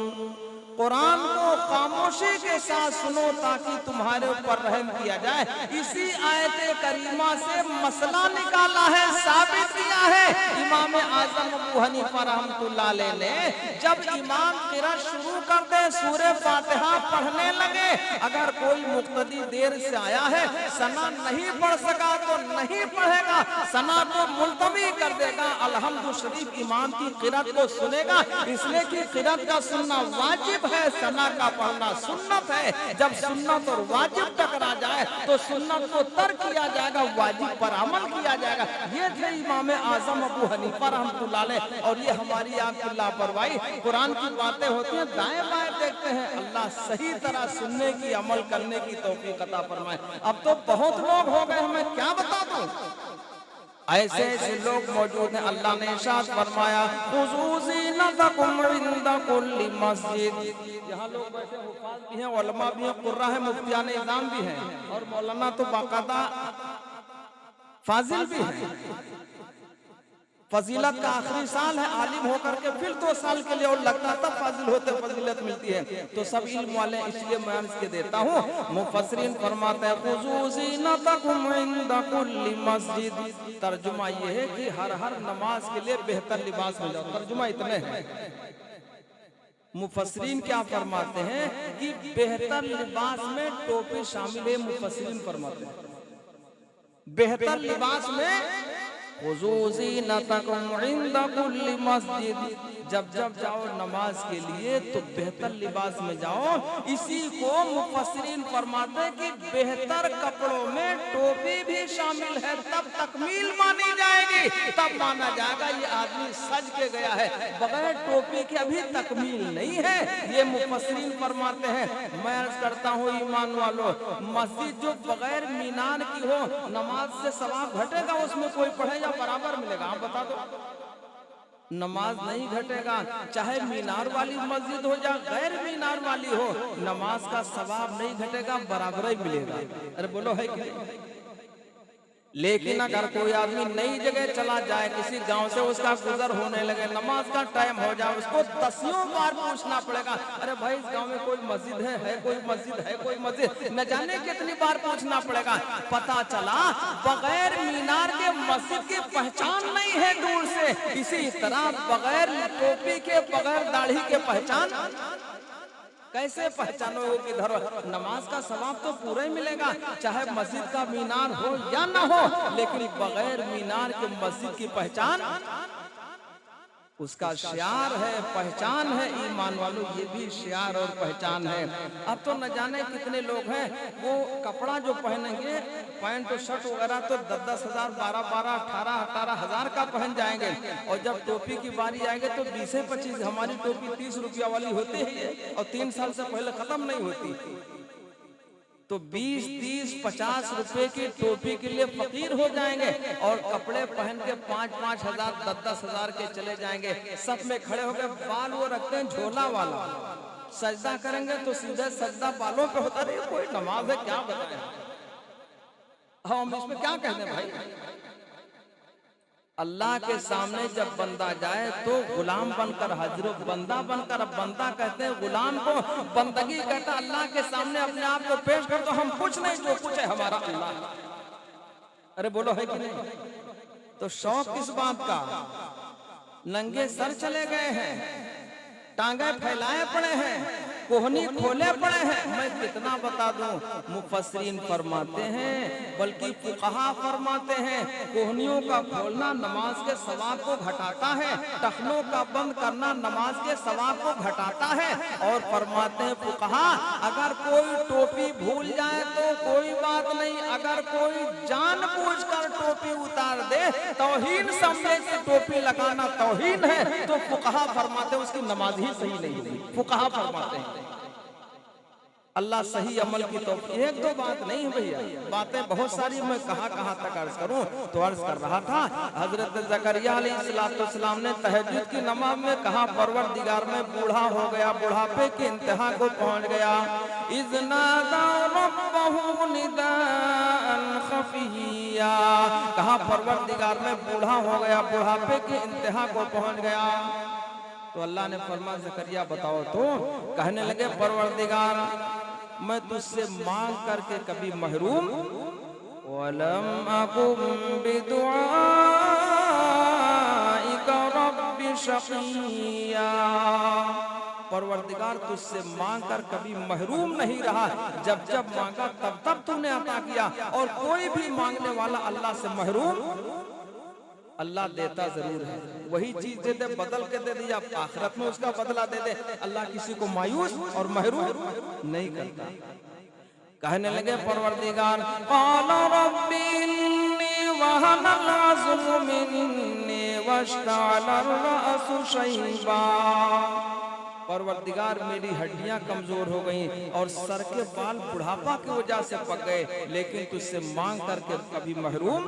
कुरान को खामोशी के साथ सुनो ताकि तुम्हारे ऊपर रहम किया जाए। इसी आयत करीमा से मसला निकाला है, साबित किया है। इमाम आजम अबू हनीफा रहमतुल्लाह अलैह ने जब इमाम क़िरात शुरू कर दे, सूरे फातिहा पढ़ने लगे, अगर कोई मुक्तदी देर से आया है, सना नहीं पढ़ सका तो नहीं पढ़ेगा, सना को मुल्तवी कर देगा, अलहम्दु शरीफ इमाम की क़िरात को सुनेगा। इसलिए कि क़िरात का सुनना वाजिब है, सना का पढ़ना सुन्नत है। जब सुन्नत और वाजिब टकरा जाए तो सुन्नत को तर्क किया जाएगा, वाजिब पर अमल किया जाएगा। ये थे इमाम आजम अबू हनीफा रहमतुल्लाह अलैह। और ये हमारी आपकी लापरवाही, कुरान की बातें होती हैं, दाएं बाएं देखते हैं। अल्लाह सही तरह सुनने की, अमल करने की तौफीक अता फरमाए। अब तो बहुत लोग हो गए, मैं क्या बता दूं, ऐसे ऐसे लोग मौजूद हैं। अल्लाह ने इरशाद फरमाया, ज़ीनतकुम इंदा कुल्ली मस्जिद। यहाँ लोग बैठे हुफ़ाज़ भी हैं, उलमा भी हैं, कुर्रा है, मुफ्तियान इज़ाम भी हैं, और मौलाना तो बाकायदा फाजिल भी हैं। फजीलत का आखिरी साल है, आलिम होकर के फिर 2 साल के लिए और लगता तब फाजिल होते फजीलत मिलती है। तो सब इल्म वाले, इसलिए मैं अर्ज़ के देता हूँ। मुफस्सिरीन फरमाते हैं, ख़ुज़ू ज़ीनतकुम इंदा कुल्ली मस्जिद। तर्जुमा ये है कि हर नमाज के लिए बेहतर लिबास मिल जाओ। तर्जुमा इतने हैं। मुफस्सिरीन क्या फरमाते हैं कि बेहतर लिबास में टोपी शामिल है। मुफस्सिरीन फरमाते हैं बेहतर लिबास में ख़ुज़ू ज़ीनतकुम इंदा कुल्ली मस्जिद। जब जाओ नमाज के लिए तो बेहतर लिबास में जाओ। इसी को मुफस्सिरीन फरमाते हैं कि बेहतर कपड़ों में टोपी भी शामिल है, तब तकमील मानी जाएगी, तब माना जाएगा ये आदमी सज के गया है। बगैर टोपी के अभी तकमील नहीं है, ये मुफस्सिरीन फरमाते हैं। मैं अर्ज़ करता हूँ ईमान वालों, मस्जिद जो बगैर मीनार की हो, नमाज से सवाब घटेगा उसमें कोई पढ़े या बराबर मिलेगा? आप बता दो। नमाज नहीं घटेगा, चाहे मीनार वाली मस्जिद हो या गैर मीनार वाली हो, नमाज का सवाब नहीं घटेगा, बराबर ही मिलेगा। अरे बोलो है कि नहीं? लेकिन अगर कोई आदमी नई जगह चला जाए, किसी गांव से उसका गुजर होने लगे, नमाज का टाइम हो जाए, उसको 10 बार पूछना पड़ेगा, अरे भाई इस गांव में कोई मस्जिद है कोई मस्जिद है कोई मस्जिद, न जाने कितनी बार पूछना पड़ेगा। पता चला बगैर मीनार के मस्जिद की पहचान नहीं है दूर से। इसी तरह बगैर टोपी के, बगैर दाढ़ी के पहचान कैसे पहचानो किधर? नमाज का सवाब तो पूरा ही मिलेगा, चाहे मस्जिद का मीनार हो या ना हो, लेकिन बगैर मीनार के मस्जिद की पहचान उसका शियार है, पहचान है। ईमान वालों, ये भी शियार और पहचान है। अब तो न जाने कितने लोग हैं, वो कपड़ा जो पहनेंगे, पैंट और शर्ट वगैरह, तो 10-10 हजार, 12-12, 18-18 हजार का पहन जाएंगे, और जब टोपी की बारी आएगी तो 20-25। हमारी टोपी 30 रुपया वाली होती है और 3 साल से पहले खत्म नहीं होती, तो 20, 30, 50 रुपए की टोपी के लिए फकीर हो जाएंगे, और कपड़े पहन के 5-5 हजार, 10-10 हजार के चले जाएंगे। सब में खड़े होकर बाल वो रखते हैं झोला वाला, सजदा करेंगे तो सीधे सजदा बालों पे होता है। कोई नमाज है क्या बताएं? हम इसमें क्या कहते हैं भाई? अल्लाह के सामने जब बंदा जाए तो गुलाम बनकर हाजिर, बंदा बनकर। अब बंदा कहते हैं गुलाम को, बंदगी कहता अल्लाह के सामने अपने आप को पेश कर, तो हम कुछ नहीं, जो कुछ है हमारा अल्लाह। अरे बोलो है कि नहीं? तो शौक किस बात का? नंगे सर चले गए हैं, टांगे फैलाए पड़े हैं, कोहनी खोले पड़े हैं। मैं कितना बता दूं, मुफस्सिरीन फरमाते हैं, बल्कि फुक़हा फरमाते हैं, कोहनियों का खोलना नमाज के सवाब को घटाता है, टखनों का बंद करना नमाज के सवाब को घटाता है। और फरमाते हैं फुक़हा, अगर कोई टोपी भूल जाए तो कोई बात नहीं, अगर कोई जानबूझकर टोपी उतार दे, तौहीन समझे कि टोपी लगाना तौहीन है, तो फुक़हा फरमाते हैं उसकी नमाज ही सही नहीं हुई। फुक़हा फरमाते हैं। अल्लाह सही अमल की तो एक दो बात नहीं है भैया, बातें बहुत सारी। मैं कहाँ तक अर्ज करूं? तो अर्ज कर रहा था, हजरत ज़करिया अलैहिस्सलाम ने तहज्जुद की नमाज में कहा, परवरदिगार में बूढ़ा हो गया, बुढ़ापे की इंतहा को पहुंच गया। इज़ना रब्बहु निदाअन खफिया, कहा परवरदिगार में बूढ़ा हो गया, बुढ़ापे की इंतहा को पहुंच गया। तो अल्लाह ने फरमाया ज़करिया बताओ तो? कहने लगे परवरदिगार मैं तुझसे मांग करके कभी महरूम, वलम अकुम बिदुआइका रब्बि शक़िया, परवरदिगार तुझसे मांग कर कभी महरूम नहीं रहा, जब जब मांगा तब तब तूने अता किया। और कोई भी मांगने वाला अल्लाह से महरूम, अल्लाह देता जरूर है, वही चीज दे दे, बदल के दे दिया, आखिरत में उसका बदला दे दे। अल्लाह किसी को मायूस और महरूम नहीं करता। कहने लगे परवरदिगार, क़ाल रब्बी इन्नी वहनल अज़्मु मिन्नी वश्तअला अर्रअसु शैबा, परवरदिगार मेरी हड्डियां कमजोर हो गईं और सर के बाल बुढ़ापा की वजह से पक गए, लेकिन तुझसे मांग करके कभी महरूम,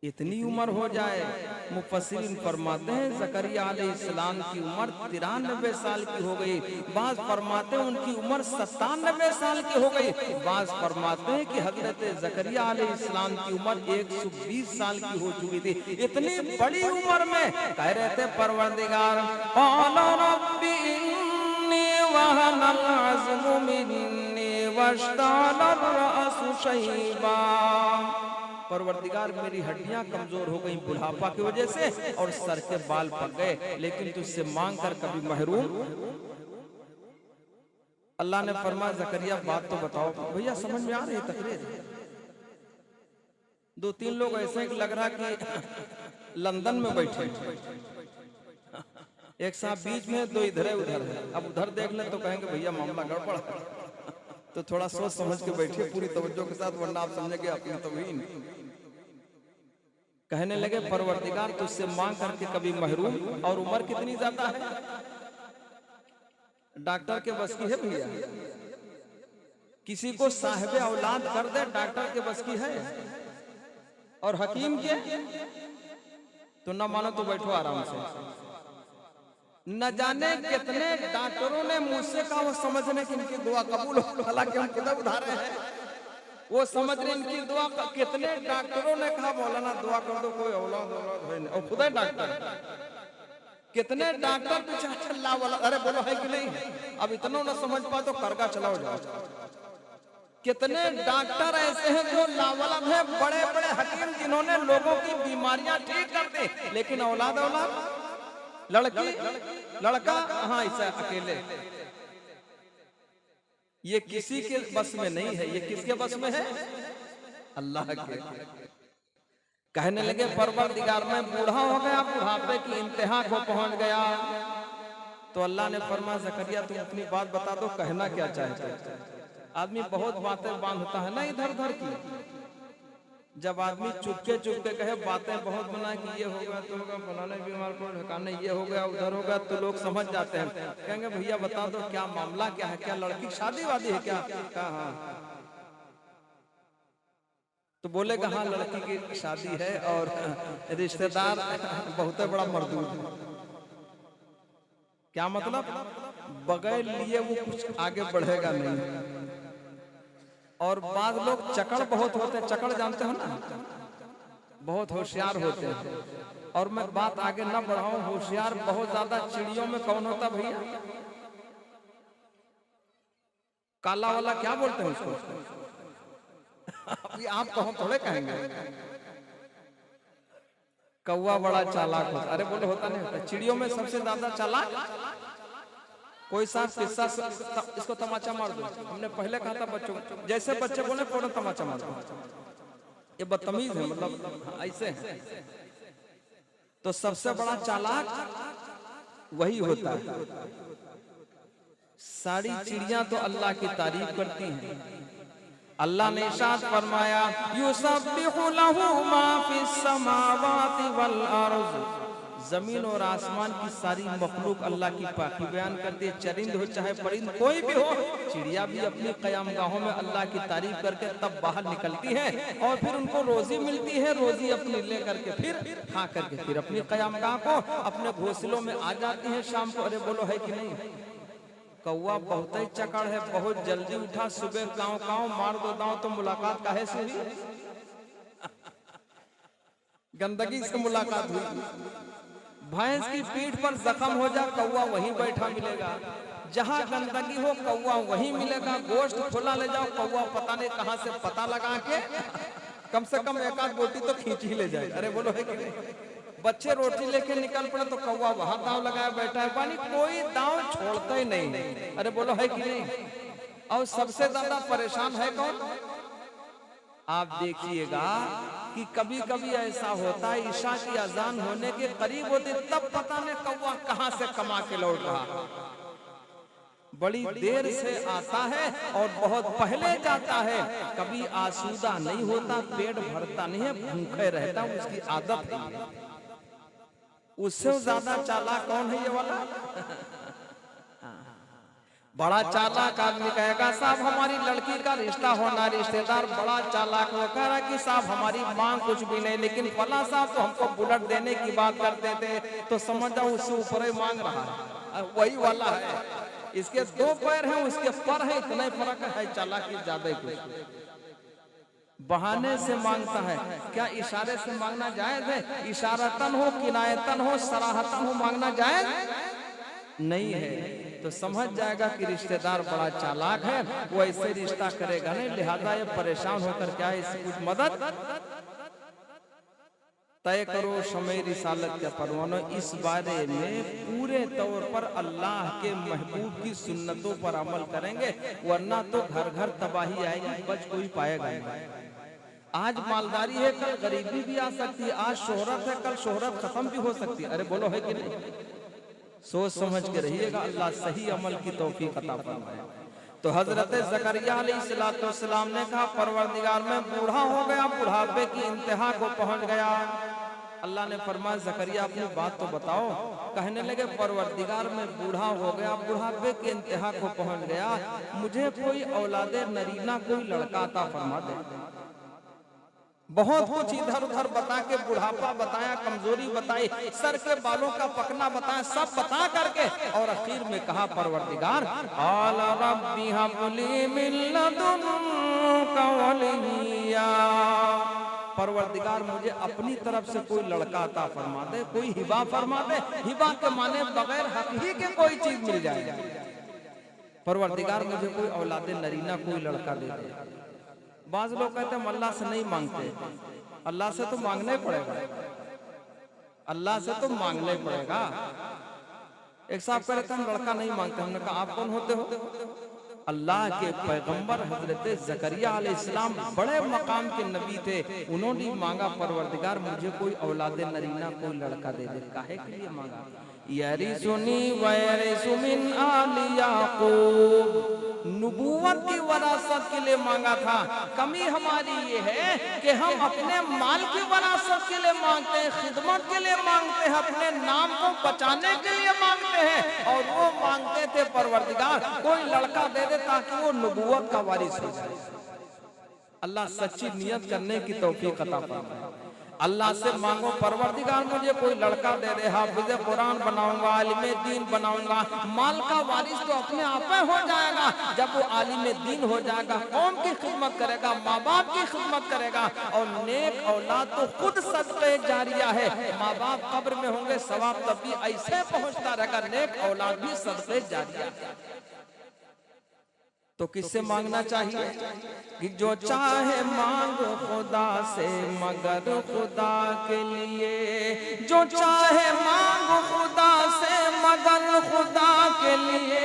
इतनी उम्र हो जाए। मुफस्सिरीन फरमाते हैं ज़करिया अलैहिस्सलाम की उम्र 93 साल की हो गई, बाज़ फरमाते हैं उनकी उम्र 97 साल की हो गई, बाज़ फरमाते हैं कि हज़रत ज़करिया अलैहिस्सलाम की उम्र 120 साल की हो चुकी थी। इतनी बड़ी उम्र में कह रहे थे परवरदिगार, क़ाल रब्बी इन्नी वहनल अज़्मु मिन्नी वश्तअला अर्रअसु शैबा, परवरदिगार मेरी हड्डियां कमजोर हो गई बुढ़ापा की वजह से और सर के बाल पक गए, लेकिन तुझसे मांग कर कभी महरूम। अल्लाह ने फरमाया ज़करिया बात तो बताओ। भैया समझ में आ रही है तकरीर? 2-3 लोग ऐसे लग रहा कि लंदन में बैठे, एक साथ बीच में, दो इधर है उधर है। अब उधर देख ले तो कहेंगे भैया मामला गड़बड़ है, तो थोड़ा सोच समझ के बैठिए पूरी तवज्जो के साथ, वरना आप समझेंगे अपनी तौहीन। कहने लगे परवरदिगार तुझसे मांग करके कभी महरूम, और उम्र कितनी ज्यादा है, डॉक्टर के बस की है भैया? किसी को साहिब औलाद कर दे डॉक्टर के बस की है, और हकीम के तो न मानो तो बैठो आराम से। न जाने कितने डॉक्टरों ने मुझसे कहा वो समझने की इनकी दुआ कबूल हो, हालांकि हम किताब उठा रहे हैं, वो समझ रहे इनकी दुआ। कितने डॉक्टरों ने कहा मौलाना दुआ कर दो कोई औलाद औलाद है नहीं, और खुदा डॉक्टर। कितने डॉक्टर पीछे चला वाला, अरे बोलो है कि नहीं? अब इतना न समझ पा तो करगा चलाओ जाओ। कितने डॉक्टर ऐसे हैं जो लावालब है, बड़े बड़े हकीम जिन्होंने लोगों की बीमारियां ठीक कर दी, लेकिन औलाद औलाद, लड़की लड़का, हाँ ऐसा अकेले। ये किसी के बस में नहीं है। ये किसके बस में है? अल्लाह के। कहने लगे परवरदिगार मैं बूढ़ा हो गया, बुढ़ापे की इंतहा को पहुंच गया। तो अल्लाह ने फरमाया ज़करिया तुम अपनी बात बता दो, कहना क्या चाहते हो? आदमी बहुत बातें बांधता है ना इधर उधर की। जब आदमी चुपके चुपके कहे बातें बहुत बना कि ये हो गया तो होगा, फलाने बीमार को ढकाने ये हो गया उधर हो गया, तो लोग समझ जाते हैं। कहेंगे भैया बता दो क्या मामला क्या है, क्या लड़की की शादी वादी है क्या? हाँ, तो बोलेगा हाँ लड़की की शादी है और रिश्तेदार बहुत बड़ा मर्दूद है। क्या मतलब? बगैर लिए वो कुछ आगे बढ़ेगा नहीं। और बाद लोग चकड़ बहुत होते हैं, चकड़ जानते हो ना, बहुत होशियार होते हैं। और मैं बात आगे न बढ़ाऊं, होशियार बहुत ज्यादा चिड़ियों में कौन होता भैया? काला वाला क्या बोलते हैं उसको? अभी आप कहो थोड़े कहेंगे। कौवा बड़ा चालाक होता। अरे बोलो होता नहीं होता? चिड़ियों में सबसे ज्यादा चालाक कोई साथ किस्सा, इसको तमाचा मार दो। हमने पहले कहा था बच्चों को, जैसे बच्चे बोले फौरन तमाचा मार दो। ये बदतमीज है, मतलब ऐसे है। तो सबसे बड़ा चालाक वही होता है। सारी चिड़ियां तो अल्लाह की तारीफ करती हैं। अल्लाह ने इरशाद फरमाया युसब्बिहु लहू मा फिस समावाति वल अर्ज़, जमीन और आसमान की सारी मखलूक अल्लाह की पाकी बयान करती है। चरिंद हो चाहे परिंद कोई भी हो, चिड़िया भी अपनी कयामगाहों में अल्लाह की तारीफ करके तब बाहर निकलती है और फिर उनको रोजी मिलती है। रोजी अपनी ले करके फिर खा करके फिर अपनी कयामगाह को अपने घोंसलों में आ जाती है शाम को। अरे बोलो है कि नहीं? कौवा बहुत ही चकड़ है, बहुत जल्दी उठा, सुबह काव काव मार दो दांव तो मुलाकात काहे से हुई? गंदगी से मुलाकात हुई। भैंस की पीठ पर जख्म हो जा, कौवा वहीं बैठा मिलेगा। जहां गंदगी हो कौवा वहीं मिलेगा। गोश्त खुला ले जाओ, कौवा पता नहीं कहां से पता लगा के कम से कम एक आध रोटी तो खींच ही ले जाए। अरे बोलो है कि नहीं? बच्चे रोटी लेके निकल पड़े तो कौवा वहां दांव लगाया बैठा है। पानी कोई दांव छोड़ता ही नहीं। अरे बोलो है कि नहीं? और सबसे ज्यादा परेशान है कौन? आप देखिएगा कि कभी कभी ऐसा होता है ईशा की अजान होने के करीब होती तब पता नहीं कौवा कहां से कमा के लौट रहा। बड़ी देर से आता है और बहुत पहले जाता है। कभी आसूदा नहीं होता, पेट भरता नहीं है, भूखे रहता, उसकी आदत है। उससे ज्यादा चालाक कौन है ये वाला? बड़ा चालाक आदमी कहेगा साहब हमारी लड़की का रिश्ता होना, रिश्तेदार बड़ा चालाक वो कह रहा कि साहब हमारी मांग कुछ भी नहीं, लेकिन फला साहब तो हमको बुलेट देने की बात करते थे, तो समझ जाओ उससे ऊपर ही मांग रहा है। वही वाला है। इसके दो पैर हैं, उसके पर है, इतना ही फर्क है। चालाकी ज्यादा कुछ बहाने से मांगता है। क्या इशारे से मांगना जायज है? इशारतन हो, किनायतन हो, सराहतन हो, मांगना जायज नहीं है। तो समझ जाएगा कि रिश्तेदार बड़ा चालाक है, वो ऐसे रिश्ता करेगा नहीं। लिहाजा ये परेशान होकर क्या है, इसकी कुछ मदद तय करो। समय रिसालत के परवानों इस बारे में पूरे तौर पर अल्लाह के महबूब की सुन्नतों पर अमल करेंगे, वरना तो घर घर तबाही आएगी, बच कोई पाएगा नहीं। आज मालदारी है, कल गरीबी भी आ सकती है। आज शोहरत है, कल शोहरत खत्म भी हो सकती है। अरे बोलो है कि नहीं? सोच समझ के रहिएगा, अल्लाह सही अमल की तौफीक अता फरमाए। तो हजरत ज़करिया अलैहिस्सलाम ने कहा परवरदिगार मैं बूढ़ा हो गया, बुढ़ापे की इंतहा को पहुंच गया। अल्लाह ने फरमाया ज़करिया अपनी बात तो बताओ। कहने लगे परवरदिगार मैं बूढ़ा हो गया, बुढ़ापे की इंतहा को पहुंच गया, मुझे कोई औलादे नरीना, कोई लड़का अता फरमा दे। बहुत कुछ इधर उधर बता के बुढ़ापा बताया, कमजोरी बताई, सर के बालों का पकना बताया, सब बता करके और आखिर में कहा परवरदिगार आला रब्बी हबली मिन लदुनका वलिय्यन परवरदिगार मुझे अपनी तरफ से कोई लड़का अता फरमा दे, कोई हिबा फरमा दे। हिबा के माने बगैर हक ही के कोई चीज मिल जाए। परवरदिगार मुझे कोई औलादे नरीना, कोई लड़का दे दे। बाज लोग कहते हैं हम अल्लाह से नहीं मांगते। अल्लाह से तो मांगना ही पड़ेगा, अल्लाह से तो मांगना ही पड़ेगा। एक साहब कह रहे थे हम लड़का नहीं मांगते। हमने कहा आप कौन होते हो? अल्लाह के पैगंबर हजरत जकरिया अलैहिस्सलाम बड़े मकाम के नबी थे। उन्होंने मांगा परवरदिगार मुझे कोई औलादे नरीना, कोई लड़का दे दे। काहे के लिए मांगा? यरिसुनी वयरिसु मिन आलि याकूब, नबूवत की वरासत के लिए मांगा था। कमी हमारी ये है कि हम अपने माल की वरासत के लिए मांगते हैं, खिदमत के लिए मांगते हैं, अपने नाम को बचाने के लिए मांगते हैं। और वो मांगते थे परवरदिगार कोई लड़का दे दे ताकि वो नबूवत का वारिस हो जाए। अल्लाह सच्ची नियत करने की तौफीक अता फरमाए। अल्लाह से मांगो परवरदिगार मुझे कोई लड़का दे दे, हाफिज़ कुरान बनाऊंगा, आलिम दीन बनाऊंगा। माल का वारिस तो अपने आप में हो जाएगा। जब वो आलिम दीन हो जाएगा, कौम की खिदमत करेगा, माँ बाप की खिदमत करेगा। और नेक औलाद तो खुद सदक़े जारिया है। माँ बाप कब्र में होंगे, सवाब तब भी ऐसे पहुंचता रहेगा। नेक औलाद भी सदक़े जारिया है। तो किससे मांगना चाहिए? कि जो चाहे मांगो खुदा से मगर खुदा के लिए। जो चाहे मांगो खुदा से मगर खुदा के लिए।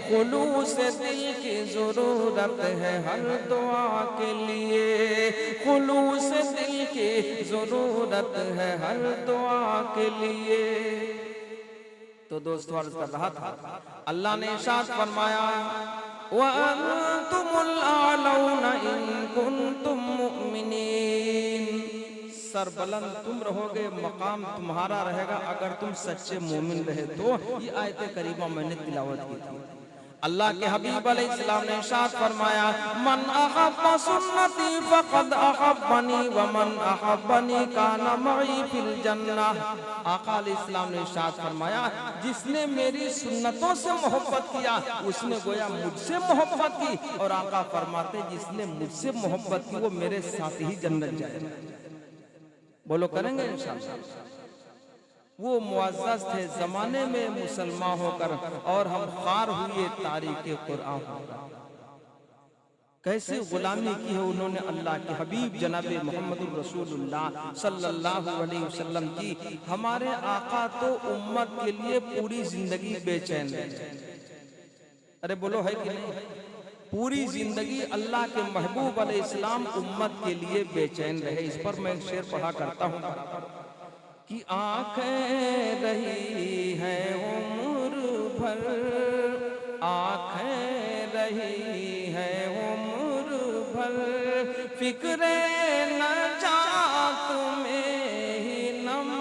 खुलूस दिल की जरूरत है हर दुआ के लिए। खुलूस दिल की जरूरत है हर दुआ के लिए। तो दोस्तों अर्ज कर रहा था, अल्लाह ने इरशाद फरमाया व अंतुमुल आलौना इन कुंतुम मुमिनीन, सरबलंद तुम रहोगे, मकाम तुम्हारा रहेगा अगर तुम सच्चे मोमिन रहे तो। ये आयत करीमा मैंने तिलावत की थी। अल्लाह के हबीब अलैहिस्सलाम ने इरशाद फरमाया मन अहब्बा सुन्नती फक़द अहब्बनी व मन अहब्बनी काना मई फिल जन्नह। आका अलैहिस्सलाम ने इरशाद फरमाया जिसने मेरी सुन्नतों से मोहब्बत किया उसने गोया मुझसे मोहब्बत की। और आका फरमाते जिसने मुझसे मोहब्बत की वो मेरे साथ ही जन्नत जाएगा। बोलो करेंगे इंशाअल्लाह। वो मुअज़्ज़ज़ थे जमाने में मुसलमान होकर और हम खार हुए तारीख़ कुरान होकर। कैसे गुलामी की है उन्होंने अल्लाह के हबीब जनाबे मोहम्मद रसूलुल्लाह सल्लल्लाहु अलैहि वसल्लम की। हमारे आका तो उम्मत के लिए पूरी जिंदगी बेचैन रहे। अरे बोलो है कि नहीं? पूरी जिंदगी अल्लाह के महबूब अलैहिस्सलाम उम्मत के लिए बेचैन रहे। इस पर मैं शेर पढ़ा करता हूँ कि आँखें रही है उम्र भर, आँखें रही है उम्र भर, फिक्रे न जात में ही नम,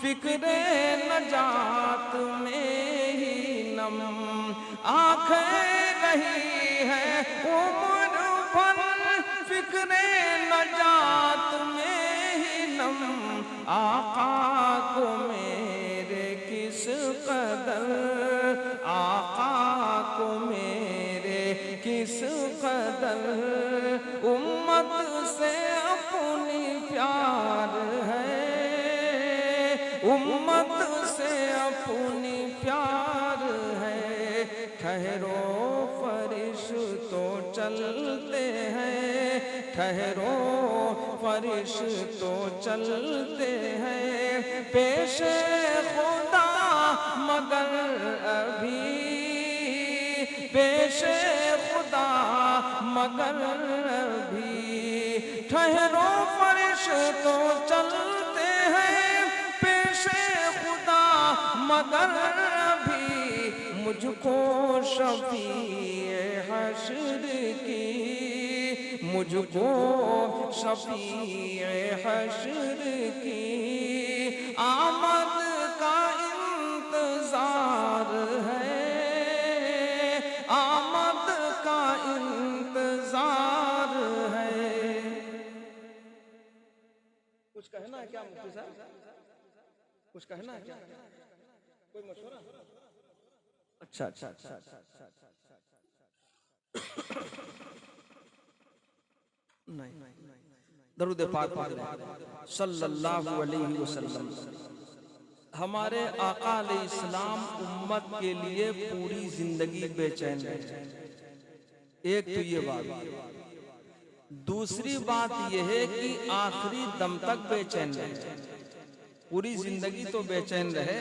फिक्रे न जात में ही नम। आँखें रही है उम्र भर, फिक्रे न जात में ही नम। आका को मेरे किस कदर, आका को मेरे किस कदर, उम्मत से अपनी प्यार है, उम्मत से अपनी प्यार है। ठहरो फरिश्तों चलते हैं, ठहरो फरिश्तों चलते हैं, पेशे खुदा मगर अभी, पेशे खुदा मगर अभी। ठहरो फरिश्तों चलते हैं, पेशे खुदा मगर अभी। मुझको शफीए हश्र की, मुझको शफीए हश्र की आमद का इंतजार है, आमद का इंतजार है। कुछ कहना है क्या मुफ्ती साहब? कुछ कहना है क्या? कोई मशवरा? अच्छा अच्छा अच्छा अच्छा नहीं। दरूद पाक पढ़ लें सल्लल्लाहु अलैहि वसल्लम। हमारे आका अलैहिस्सलाम उम्मत के लिए पूरी जिंदगी बेचैन रहे। एक तो ये बात। दूसरी बात यह है कि आखिरी दम तक बेचैन रहे। पूरी जिंदगी तो बेचैन रहे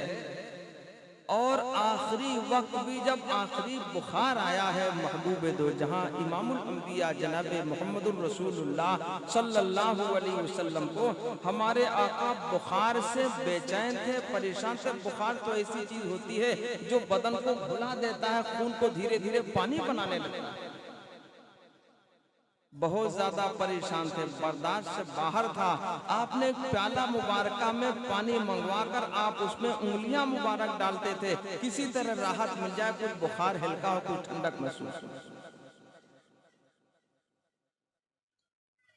और आखिरी वक्त भी जब आखिरी बुखार आया है महबूब दो जहां इमामुल अंबिया जनाब मोहम्मदुर रसूलुल्लाह सल्लल्लाहु अलैहि वसल्लम को हमारे आका बुखार से बेचैन थे, परेशान थे। बुखार तो ऐसी चीज होती है जो बदन को भुला देता है, खून को धीरे धीरे पानी बनाने लगता है। बहुत ज्यादा परेशान थे, बर्दाश्त से बाहर था। आपने एक प्याला मुबारका में पानी मंगवाकर आप उसमें उंगलियां मुबारक डालते थे, किसी तरह राहत मिल जाए, कुछ बुखार हल्का हो, कुछ ठंडक महसूस हो।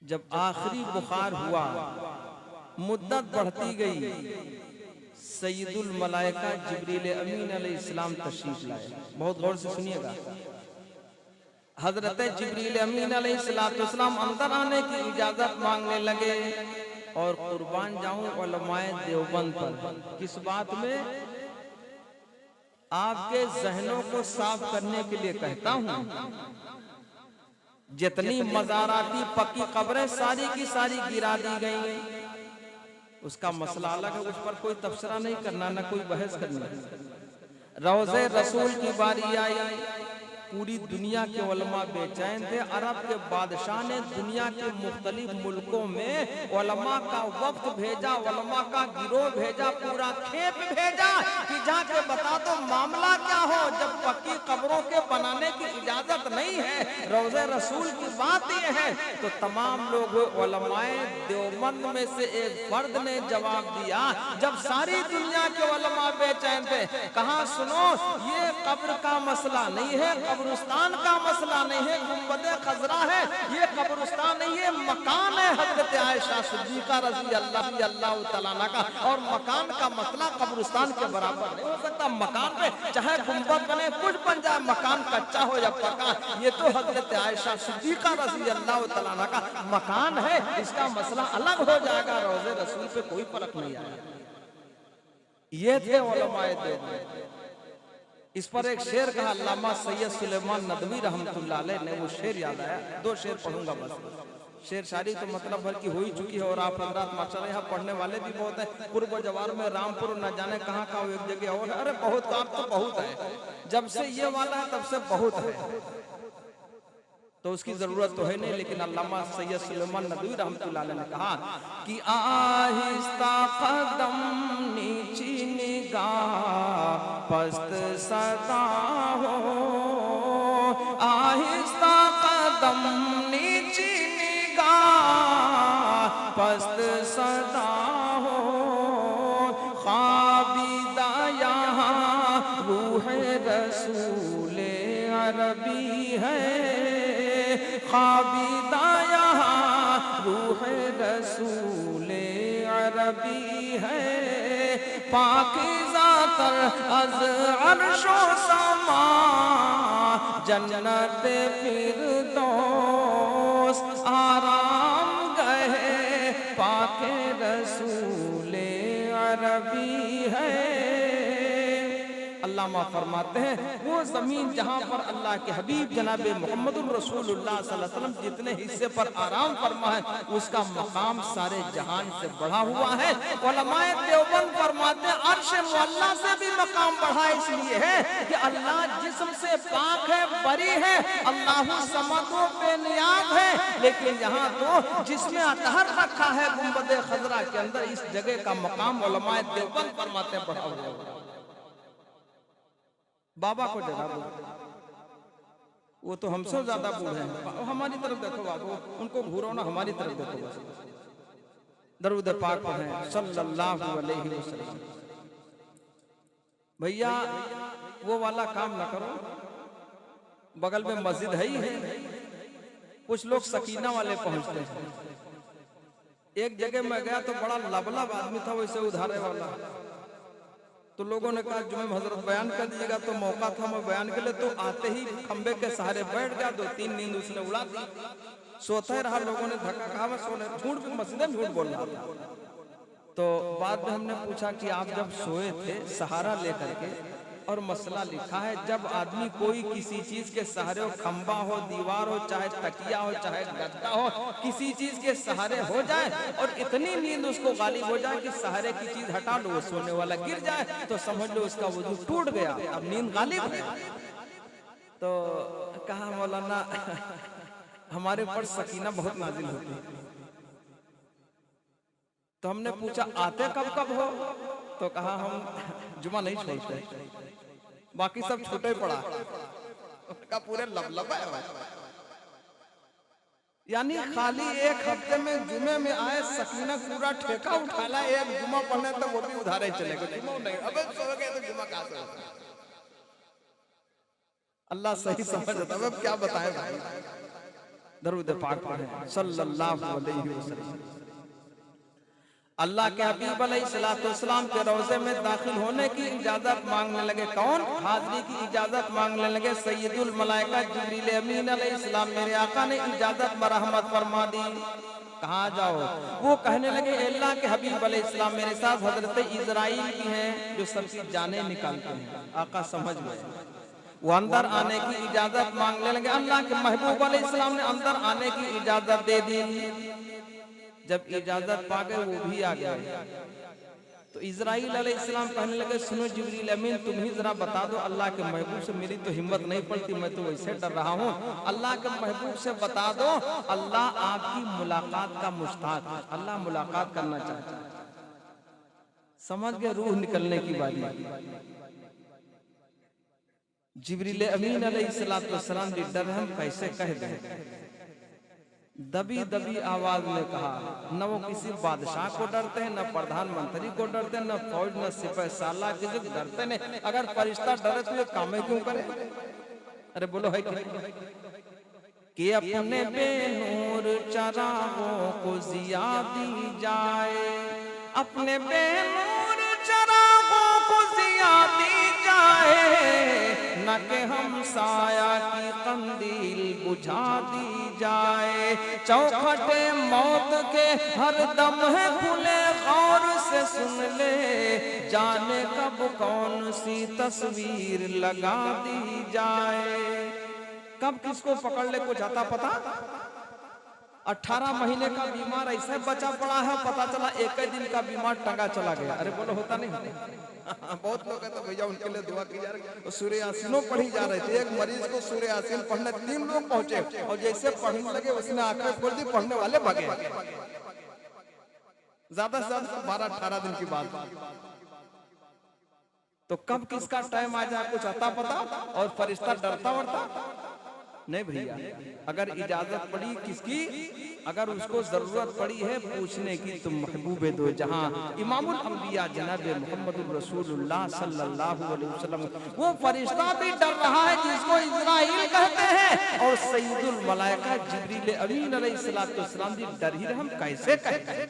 जब आखिरी बुखार हुआ, मुद्दत बढ़ती गई, सैयदुल मलाइका जिब्रील अमीन अलैहिस्सलाम तशरीफ लाए। बहुत गौर से सुनिएगा। हजरत जिब्रील अमीन अलैहिस्सलाम अंदर आने की इजाजत मांगने लगे और कुर्बान जाऊं उलमाए देवबंद पर। किस बात में? आपके जहनों को साफ करने के लिए कहता हूं। जितनी मज़ाराती पक्की कब्रें सारी की सारी गिरा दी गई, उसका मसला अलग है, उस पर कोई तबसरा नहीं करना, ना कोई बहस करनी। रोज़े रसूल की बारी आई, पूरी दुनिया के उलमा बेचैन थे। अरब के बादशाह ने दुनिया के मुख्तलिफ मुल्कों में उलमा का वक्त भेजा, उलमा का गिरोह भेजा, पूरा खेप भेजा कि जाके बता दो मामला क्या हो। जब पक्की कब्रों के बनाने की इजाजत नहीं है, रोज़े रसूल की बात यह है, तो तमाम लोग उलमाए देवबंद में से एक फर्द ने जवाब दिया, जब सारी दुनिया के उलमा बेचैन थे, कहा सुनो ये कब्र का मसला नहीं है, कब्रिस्तान का मसला नहीं है, गुंबदे खजरा है, ये कब्रिस्तान नहीं है, मकान है हजरत आयशा सिद्दीका रज़ी अल्लाह तआला अन्हा का। और मकान का मसला कब्रिस्तान के बराबर नहीं हो सकता। मकान पे चाहे गुंबद बने, कुछ बन जाए, मकान कच्चा हो या पक्का, ये तो हजरत आयशा सिद्दीका रज़ी अल्लाह तआला अन्हा का मकान है, इसका मसला अलग हो जाएगा। रोज़े रसूल पे कोई फर्क नहीं आया। ये थे उलमाए देवबंद। इस पर एक शेर कहा अल्लामा सैयद सुलेमान नदवी रहमतुल्लाह अलैह ने, वो शेर याद आया। दो शेर पढ़ूंगा बस। शेर शायरी तो मतलब भर की हो ही चुकी है और आप हजरात माशाल्लाह यहाँ पढ़ने वाले भी बहुत हैं। पूर्व जवार में रामपुर न जाने कहाँ का एक जगह और, अरे बहुत काम तो बहुत है। जब से ये वाला है तब से बहुत है, तो उसकी जरूरत तो है नहीं। लेकिन अल्लामा सैयद सुलेमान नदवी रहमतुल्लाह अलैह ने कहा कि आहिस्ता कदम नीची निगाह पस्त सदा हो, आहिस्ता कदम नीची निगाह पस्त सदा हो, ख्वाबिदा यहाँ रूह रसूल अरबी है, ख्वाबिदा यहाँ रूह रसूल अरबी है, पाकीज़ा तर अज़ अर्शो समा जन्नत फिरदौस आराम गए पाके रसूल अरबी है। अल्लामा फरमाते हैं वो जमीन जहां पर अल्लाह के हबीब जनाबे मोहम्मदुर रसूलुल्लाह सल्लल्लाहु अलैहि वसल्लम जितने हिस्से पर आराम फरमा है, उसका मकाम सारे जहान से बढ़ा हुआ है। उलमाए देवबंद फरमाते हैं अर्श मुअल्ला से भी मकाम बढ़ा इसलिए है कि अल्लाह जिस्म से पाक है, बरी है, अल्लाहु समदो बेनियाज है। लेकिन यहाँ तो जिसमें अतहर रखा है गुंबदे खजरा के अंदर, इस जगह का मकाम उलमाए देवबंद फरमाते हैं बढ़ा हुआ है। बाबा को जगह वो तो हमसे ज्यादा बूढ़े हैं। हमारी तरफ देखो बाबू, उनको घूरो ना, हमारी तरफ देखो बस। दरूद पाक पढ़ें सल्लल्लाहु अलैहि वसल्लम। भैया वो वाला काम ना करो, बगल में मस्जिद है ही है। कुछ लोग सकीना वाले पहुंचते हैं। एक जगह मैं गया तो बड़ा लबलब आदमी था, वैसे उधारे वाला। तो लोगों ने कहा जुमे में हजरत बयान कर दीजिएगा, तो मौका था मैं बयान के लिए। तो आते ही खंबे के सहारे बैठ गया, 2-3 नींद उसने उड़ा दी। सोते रहा, लोगों ने धक्का कहा मैं सोने, झूठ भी मस्जिद में झूठ बोल रहा था। तो बाद में हमने पूछा कि आप जब सोए थे सहारा लेकर के, और मसला लिखा है जब आदमी कोई किसी चीज के सहारे हो, खंबा हो, दीवार हो, चाहे तकिया हो, चाहे गद्दा हो, किसी चीज के सहारे हो जाए और इतनी नींद उसको गालिब हो जाए कि सहारे की चीज हटा लो, सोने वाला गिर जाए, तो समझ लो उसका वजू टूट गया, अब नींद गालिब है। तो कहा मौलाना हमारे पर सकीना बहुत नाजिल होती है। तो हमने पूछा आते कब कब हो? तो कहा हम जुमा नहीं छोड़ते, बाकी सब छूटे पड़ा। उनका पूरे लबलबा है। यानी खाली एक हफ्ते में जुमे में आए सकीना पूरा ठेका उठाला, एक जुमा पढ़ने तो वो भी उधारे चलेगा, जुमा नहीं। अबे सो गए तो जुमा कहां से होगा? अल्लाह सही समझ आता है। अब क्या बताएं भाई, दरूद पाक पढ़े सल्लल्लाहु अलैहि वसल्लम। अल्लाह के हबीब अलैहिस्सलाम के रोजे में दाखिल होने की इजाजत मांगने लगे। कौन? हाजिरी की इजाजत मांगने लगे सैयदुल मलाइका जिब्रील अमीन अलैहिस्सलाम। मेरे आका ने इजाजत बरहमत फरमा दी। कहाँ जाओ? वो कहने लगे अल्लाह के हबीब अलैहिस्सलाम मेरे साथ हजरत इजराइल भी हैं जो सबकी जानें निकालते हैं। आका समझ गए, वो अंदर आने की इजाजत मांगने लगे। अल्लाह के महबूब अलैहिस्सलाम ने अंदर आने की इजाजत दे दी। जब इजाजत पा गए वो भी आ गए, तो इजराइल अलैहिस्सलाम कहने लगे सुनो जिब्रील अमीन, तुम ही जरा बता दो, अल्लाह के महबूब से मेरी तो हिम्मत नहीं पड़ती, मैं तो वैसे डर रहा हूँ, अल्लाह के महबूब से बता दो अल्लाह आपकी मुलाकात का मुश्ताक है, अल्लाह मुलाकात करना चाहता है। समझ गए, रूह निकलने की बारी। जिब्रील अमीन अलैहिस्सलाम भी डर हम कैसे कह दें। दबी दबी आवाज में कहा, न वो किसी बादशाह को डरते हैं, न प्रधानमंत्री को डरते हैं, न फौज, न सिपाही साला किसी को डरते नहीं। अगर फरिश्ता डरे तो ये काम क्यों करे? अरे बोलो है कि अपने बेनूर चरागों को जिया दी जाए, अपने बेनूर चरागों को जिया दी जाए, न के हम साया की कंदील बुझा दी जाए। चौखटे मौत के हर दम है खुले, गौर से सुन ले, जाने कब कौन सी तस्वीर लगा दी जाए। कब किसको पकड़ ले कुछ आता पता? 18 महीने का बीमार ऐसे बचा पड़ा है, पता चला एक ही दिन का बीमार टंगा चला गया। अरे बोलो होता नहीं? बहुत लोग कहते भैया उनके लिए दुआ की जा रही है। सूर्य यासीन पढ़ी जा रही थी, एक मरीज को सूर्य यासीन पढ़ने 3 लोग पहुंचे, और जैसे पढ़ने लगे उसने आंखें खोल दी, पढ़ने वाले भागे। ज्यादा से ज्यादा 12-18 दिन की बात। तो कब किसका टाइम आ जाए कुछ आता पता? और फरिश्ता डरता वरता नहीं भैया। अगर इजाजत पड़ी किसकी, अगर उसको जरूरत पड़ी है पूछने की, तो महबूबे दो जहां इमामुल अंबिया जनाब मुहम्मदुर रसूलुल्लाह सल्लल्लाहु अलैहि वसल्लम, वो फरिश्ता भी डर रहा है जिसको इजराइल कहते हैं, और सैयदुल मलाइका जिब्रील अमीन अलैहिस्सलाम भी डर ही रहे, हम कैसे कहें?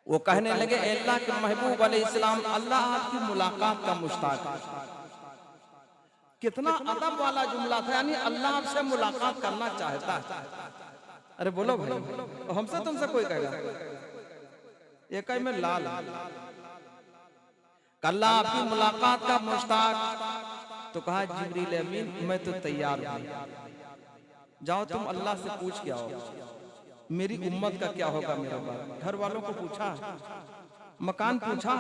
वो कहने लगे अल्लाह के महबूब अलैहिस्सलाम, अल्लाह आपकी मुलाकात का मुश्ताक है। कितना अदब वाला जुमला था, यानी अल्लाह आपसे मुलाकात करना चाहता है। अरे बोलो भाई, हमसे तुमसे कोई कहेगा? एक ही में लाल अल्लाह आपकी मुलाकात का मुश्ताक। तो कहा जिब्रील अमीन मैं तो तैयार हूं, जाओ तुम अल्लाह से पूछ के आओ मेरी उम्मत का क्या होगा। मेरा बाप घर वालों को पूछा, मकान पूछा,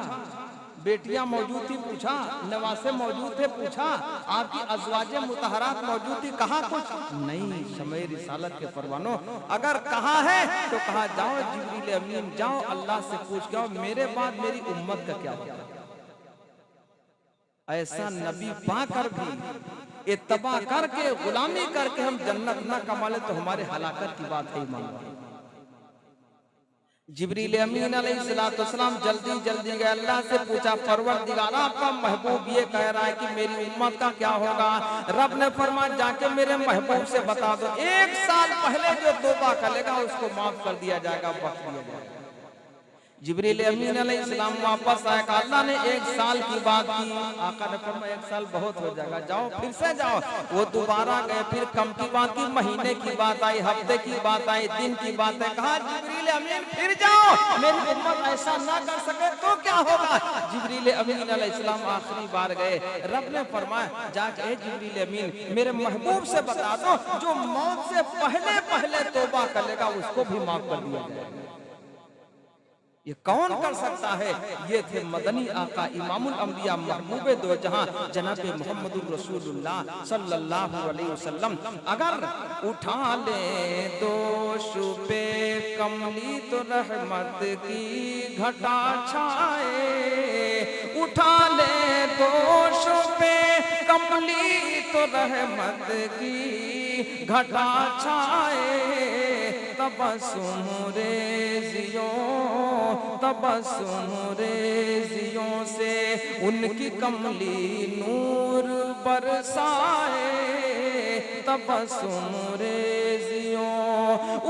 बेटियां मौजूद थी पूछा, नवासे मौजूद थे पूछा, आपकी अज़वाजे मुतहरात मौजूद थी, कहा कुछ नहीं। समय रिसालत के परवानों अगर कहा है तो कहा जाओ जिब्रील अमीन जाओ अल्लाह से पूछ के आओ मेरे बाद मेरी उम्मत का क्या होगा। ऐसा नबी पाकर भी इत्तबा करके गुलामी करके हम जन्नत न कमा ले तो हमारे हलाकत की बात है। मान जिब्रील अमीन अलैहिस्सलाम जल्दी जल्दी गए, अल्लाह से पूछा परवरदिगार आपका महबूब ये कह रहा है कि मेरी उम्मत का क्या होगा। रब ने फरमाया जाके मेरे महबूब से बता दो 1 साल पहले जो तौबा करेगा उसको माफ कर दिया जाएगा, बख्श दिया जाएगा। जिब्रील अमीन अलैहिस्सलाम वापस आए, कहा अल्लाह ने 1 साल की बात की। आका ने फरमाया 1 साल बहुत हो जाएगा, जाओ फिर से जाओ। वो दोबारा गए, फिर कम की बात की, महीने की बात आई, हफ्ते की बात आई, दिन की बात है। कहा जिब्रील अमीन फिर जाओ, मेरी उम्मत ऐसा ना कर सके तो क्या होगा। जिब्रील अमीन अलैहिस्सलाम आखिरी बार गए, रब ने फरमाया जाके जिब्रील अमीन मेरे महबूब से बता दो, जो मौत से पहले पहले तौबा करेगा उसको भी माफ कर दिया जाएगा। ये कौन कर सकता है? ये थे मदनी आका इमामुल अंबिया महबूबे दो जहां जनाब मोहम्मदुर रसूलुल्लाह सल्लल्लाहु अलैहि वसल्लम। अगर उठा ले दोष पे कमली तो रहमत की घटा छाए, उठा ले दोष पे कमली तो रहमत की घटा छाए। तबस्सुम रेज़ियों से उनकी कमली नूर बरसाए। तबस्सुम रेज़ियों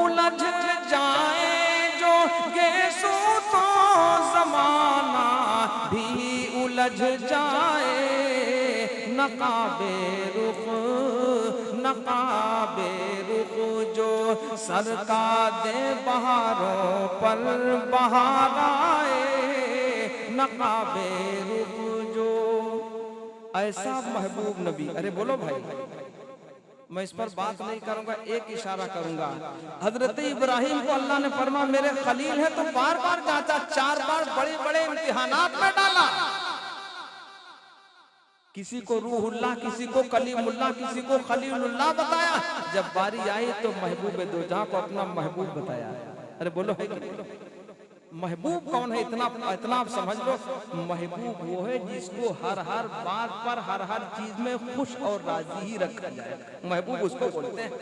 उलझ जाए जो गेसू तो ज़माना भी उलझ जाए। नकाबे रुख जो सरका दे बहारों पर बहार आए। नकाबे रुख जो ऐसा महबूब नबी। अरे बोलो भाई, मैं इस पर बात नहीं करूंगा, एक इशारा करूंगा। हजरत इब्राहिम को अल्लाह ने फरमा मेरे खलील है, तो बार बार जांचा, 4 बार बड़े बड़े इम्तिहानात में डाला। किसी को रूहुल्लाह, किसी को कलीमुल्लाह, किसी को खलीलुल्लाह बताया। जब बारी आई तो महबूब दो जहां को अपना महबूब बताया। अरे बोलो है कि महबूब कौन है? इतना आप समझ लो, महबूब वो है जिसको हर बात पर हर चीज में खुश और राजी ही रखा जाए। महबूब उसको बोलते हैं।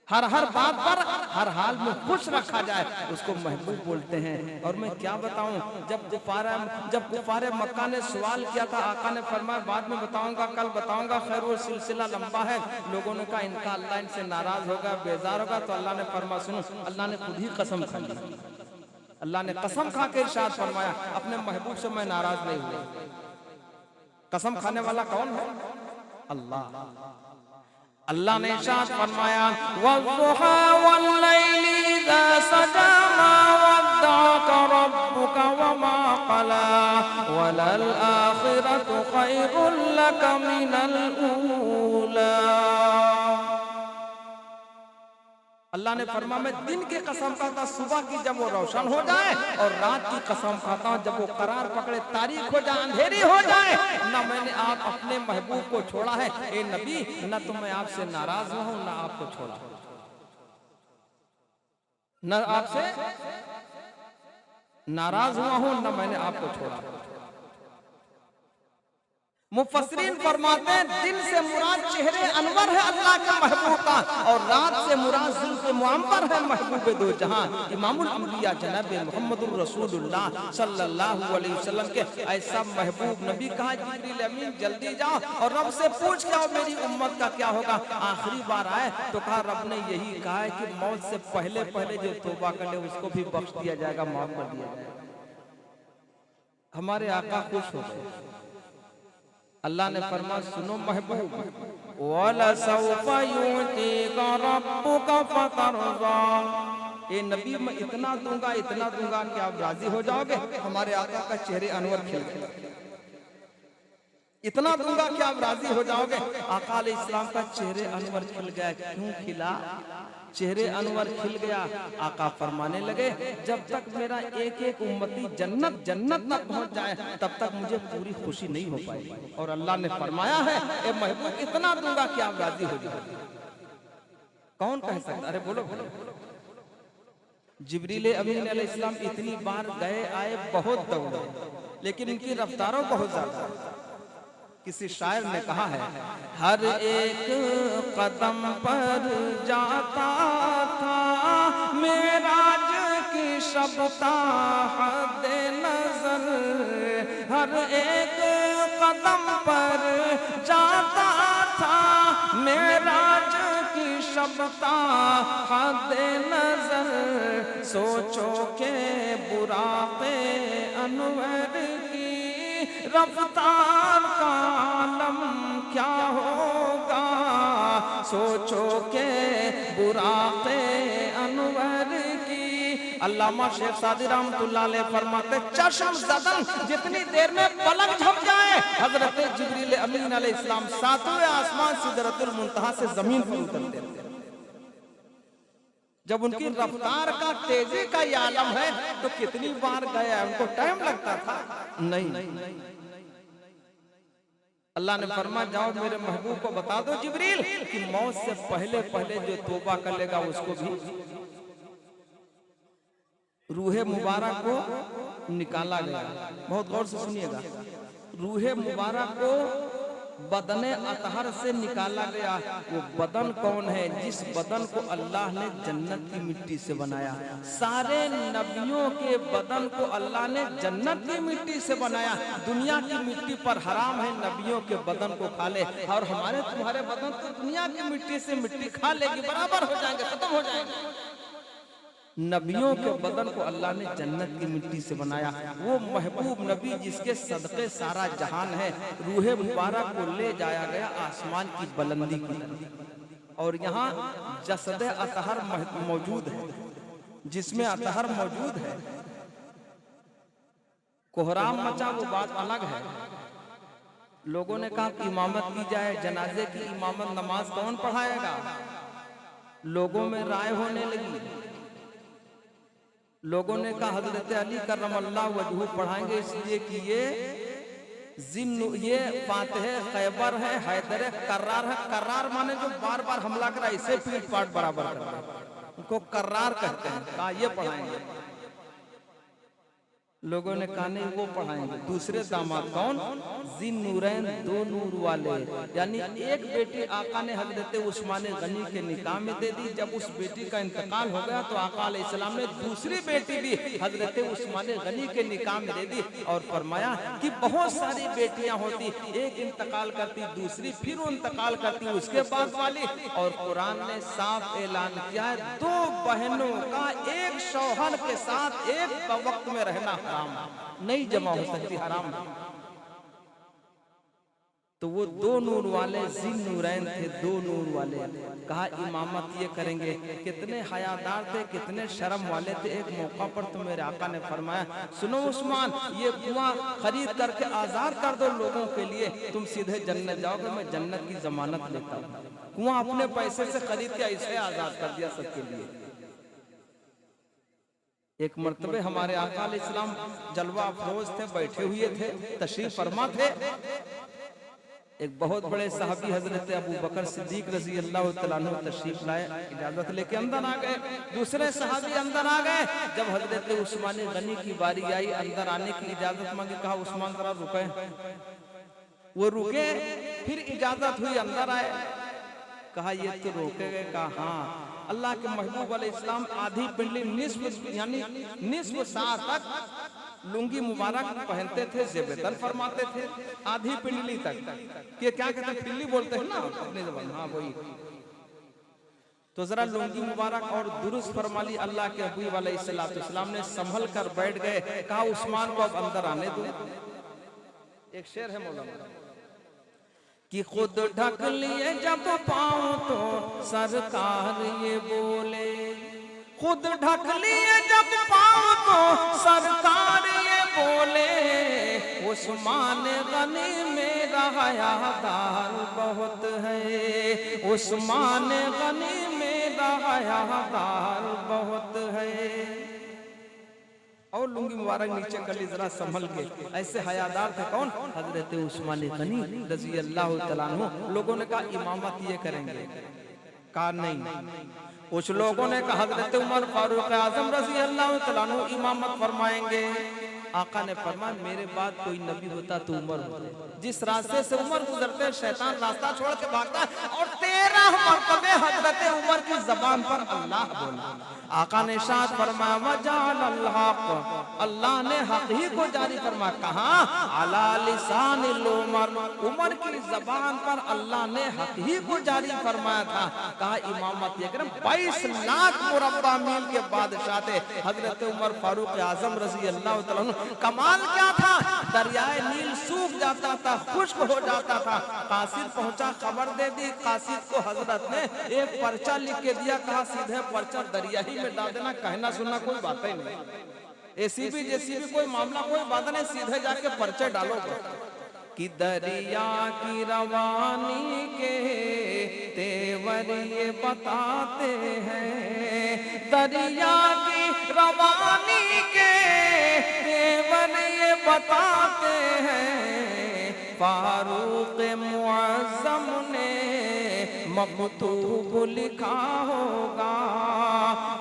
हर बात पर हर हाल में खुश रखा जाए, उसको महबूब बोलते हैं। और मैं क्या बताऊं, जब कुफारे मक्का ने सवाल किया था, आका ने फरमाया बाद में बताऊंगा, कल बताऊंगा, खैर वो सिलसिला लंबा है। लोगों ने कहा इनका अल्लाह इनसे नाराज होगा, बेजार होगा। तो अल्लाह ने फरमाया सुनो, अल्लाह ने खुद ही कसम खा ली। अल्लाह ने कसम खा के इरशाद फरमाया अपने महबूब से मैं नाराज नहीं हुआ। कसम खाने वाला कौन है? अल्लाह। अल्लाह ने इरशाद फरमाया वद्दुहा वल्लैलि इज़ा सजा मा वद्दअका रब्बुका वमा क़ला वलल आखिरतु खैरुल लका मिनल ऊला। अल्लाह ने फरमाया मैं दिन की कसम खाता सुबह की जब वो रोशन हो जाए, और रात की कसम खाता हूं जब वो करार पकड़े, तारीख हो जाए, अंधेरी हो जाए। ना मैंने आप अपने महबूब को छोड़ा है ए नबी, ना तो मैं आपसे नाराज हुआ हूं, ना आपको छोड़ा, ना आपसे नाराज हुआ हूं, ना मैंने आपको छोड़ा। मुफस्सिरीन फरमाते हैं दिन से मुराद चेहरे अनवर है अल्लाह के महबूब का, और रात से मुराद ज़ुल्फ़े मुअम्बर है महबूब दो जहां इमामुल अंबिया जनाब मोहम्मदुर रसूलुल्लाह सल्लल्लाहु अलैहि वसल्लम के ऐसा महबूब नबी। कहा जिब्रील अमीन जल्दी जाओ और रब से पूछ के आओ मेरी उम्मत का क्या होगा। आखिरी बार आए तो कहा रब ने यही कहा है कि मौत से पहले पहले जो तौबा करे उसको भी बख्श दिया जाएगा, माफ कर दिया जाएगा। हमारे आका खुश हो गए। अल्लाह ने फरमाया सुनो महबूब, वला सौफा युतीका रब्बुका फतरज़ा। ए नबी मैं इतना दूंगा कि आप राजी हो जाओगे। हमारे आका का चेहरे अनवर खिल गए। इतना दूंगा कि आप राजी हो जाओगे। आका अलैहिस्सलाम का चेहरे अनवर खिल गया। क्यों खिला? चेहरे अनवर खिल गया। आका फरमाने लगे जब तक मेरा एक एक उम्मती जन्नत तक पहुंच जाए तब तक मुझे पूरी खुशी नहीं हो पाएगी। और अल्लाह ने फरमाया है ए महबूब इतना दूंगा कि आप राजी हो जाओगे। कौन कह सकता? अरे बोलो बोलो। जिब्रील अमीन अलैहिस्सलाम इतनी बार गए आए, बहुत दौड़े, लेकिन इनकी रफ्तारों बहुत ज्यादा। किसी शायर ने कहा है हर एक कदम पर जाता था मेराज की शब्ता हद नजर। हर एक कदम पर जाता था मेराज की शब्ता हद नजर, सोचो के बुराक़े अनवर की रफ्तार का आलम क्या होगा, सोचो के बुराक़े अनवर की। अल्लामा शेख सादी रहमतुल्लाह अलैह फरमाते चश्म ज़दन जितनी देर में पलक झप जाए, हजरत जिब्रील अमीन अलैहिस्सलाम सातवें आसमान सिदरतुल मुंतहा से जमीन पर उतरते थे। जब उनकी रफ्तार का तेजी का ये आलम है तो कितनी बार गया, उनको टाइम लगता था? नहीं। अल्लाह ने फरमाया जाओ मेरे महबूब को बता दो जिब्रील कि मौत से पहले पहले जो तौबा कर लेगा उसको भी रूहे मुबारक को निकाला गया। बहुत गौर से सुनिएगा, रूहे मुबारक को बदने अतहर से निकाला गया। वो बदन कौन है? जिस बदन को अल्लाह ने जन्नत की मिट्टी से बनाया। सारे नबियों के बदन को अल्लाह ने जन्नत की मिट्टी से बनाया। दुनिया की मिट्टी पर हराम है नबियों के बदन को खा ले, और हमारे तुम्हारे बदन को दुनिया की मिट्टी से मिट्टी खा लेगी, बराबर हो जाएंगे, खत्म हो जाएंगे। नबियों के बदन को अल्लाह ने जन्नत की मिट्टी से बनाया। वो महबूब नबी जिसके सदक़े सारा जहान है, रूहे मुबारक को ले जाया गया आसमान की बुलंदी की तरफ, और यहाँ जसदे अतहर मौजूद है, जिसमें अतहर मौजूद है। कोहराम मचा वो बात अलग है। लोगों ने कहा कि इमामत की जाए, जनाजे की इमामत नमाज कौन पढ़ाएगा? लोगों में राय होने लगी। लोगों ने कहा हजरत अली करमल्लाहु वजहू पढ़ाएंगे, इसलिए कि ये फातिह खैबर है, हैदर कर्रार है। कर्रार माने जो बार बार हमला करा, इसे पीठ पाट बराबर करता, उनको कर्रार कहते हैं। कहा ये पढ़ाएंगे। लोगों ने कहा नहीं वो पढ़ाएंगे। दूसरे दामाद कौन? जिन नूरैन, दो नूर वाले, यानी एक बेटी आका ने हजरत उस्मान गनी के निकाह में दे दी। जब उस बेटी का इंतकाल हो गया तो आका अलैहिस्सलाम ने दूसरी बेटी भी हजरत उस्मान गनी के निकाह में दे दी, और फरमाया कि बहुत सारी बेटियां होती, एक इंतकाल करती, दूसरी फिर इंतकाल करती, उसके बाद वाली। और कुरान ने साफ ऐलान किया है, दो बहनों का एक शौहर के साथ एक वक्त में रहना नहीं जमा हो सकती, हराम। तो वो दो नूर वाले जिन नूरैन थे, दो नूर वाले। कहा इमामत ये करेंगे। कितने हयादार थे, कितने शर्म वाले थे। एक मौका पर तो मेरे आका ने फरमाया, सुनो उस्मान, ये कुआं खरीद करके आजाद कर दो लोगों के लिए, तुम सीधे जन्नत जाओगे, मैं जन्नत की जमानत लेता हूँ। कुआं अपने पैसे से खरीद के ऐसे आजाद कर दिया सबके लिए। एक मर्तबे हमारे आका अलैहिस्सलाम जलवा अफरोज थे, बैठे हुए थे, तशरीफ फरमा थे। एक बहुत बड़े साहबी हजरत अबू बकर सिद्दीक रजी अल्लाह तआला अन्हु तशरीफ लाए, इजाजत लेके अंदर आ गए। दूसरे साहबी अंदर आ गए। जब हजरत उस्मान गनी की बारी आई, अंदर आने की इजाजत मांगी। कहा उस्मान जरा रुके। वो रुके, फिर इजाजत हुई, अंदर आए। कहा ये तो रोके गए। कहा हाँ, अल्लाह के महबूब अलैहिस्सलाम आधी पिंडली निस्फ यानी निस्फ साथ तक लुंगी मुबारक पहनते थे, ज़ेबतन फरमाते थे, आधी पिंडली तक। कि क्या कहते हैं, पिल्ली बोलते हैं ना अपनी ज़बान, हाँ वही। तो जरा लुंगी मुबारक और दुरुस्त फरमाली। अल्लाह के हबीब अलैहिस्सलाम ने संभल कर बैठ गए। कहा उस्मान को अब अंदर आने दो। एक शेर है मौलाना कि खुद ढक लिए जब पाऊं तो सरकार ये बोले, खुद ढक लिए जब पाऊं तो सरकार ये बोले, उस्मान गनी मेरा हयादार बहुत है, उस्मान गनी मेरा हयादार बहुत है। और लुंगी मुबारक नीचे कर ली जरा संभल के। ऐसे हयादार थे कौन? हजरत उस्मान गनी रजी अल्लाह तआला अन्हु। लोगों ने कहा इमामत ये करेंगे। कहा नहीं। कुछ लोगों ने कहा हजरत उमर फारूक आजम रजी अल्लाह तआला अन्हु इमामत फरमाएंगे। आका ने फरमाया मेरे बाद कोई नबी होता तो उमर होते। जिस रास्ते से उमर गुजरते शैतान रास्ता छोड़ के भागता, और 13 मरतबे हजरत उमर की जबान पर अल्लाह बोला। आका ने इरशाद फरमाया वजाल हक, अल्लाह ने हक ही को जारी फरमाया। कहाँ? अला लिसानिल उमर, उमर की जबान पर अल्लाह ने हक ही को जारी फरमाया था। कहा इमामत अकरम 22 लाख मुरब्बा मील के बादशाह थे हजरत उमर फारूक आजम रजी अल्लाह तआला अन्हु। कमाल क्या था? दरियाए नील सूख जाता था, खुश्क हो जाता था। कासिद पहुंचा, खबर दे दी कासिद को, हजरत ने एक पर्चा लिख के दिया। कहा सीधे पर्चा दरिया ही में डाल देना, कहना सुनना कोई बात ही नहीं। एसीपी जेसीबी कोई मामला कोई बात नहीं, सीधे जाके पर्चे डालो कि दरिया की रवानी के तेवर ये बताते हैं, दरिया की रवानी के तेवर ये बताते हैं। फारूक मुअज़्ज़म ने मकतूब लिखा होगा,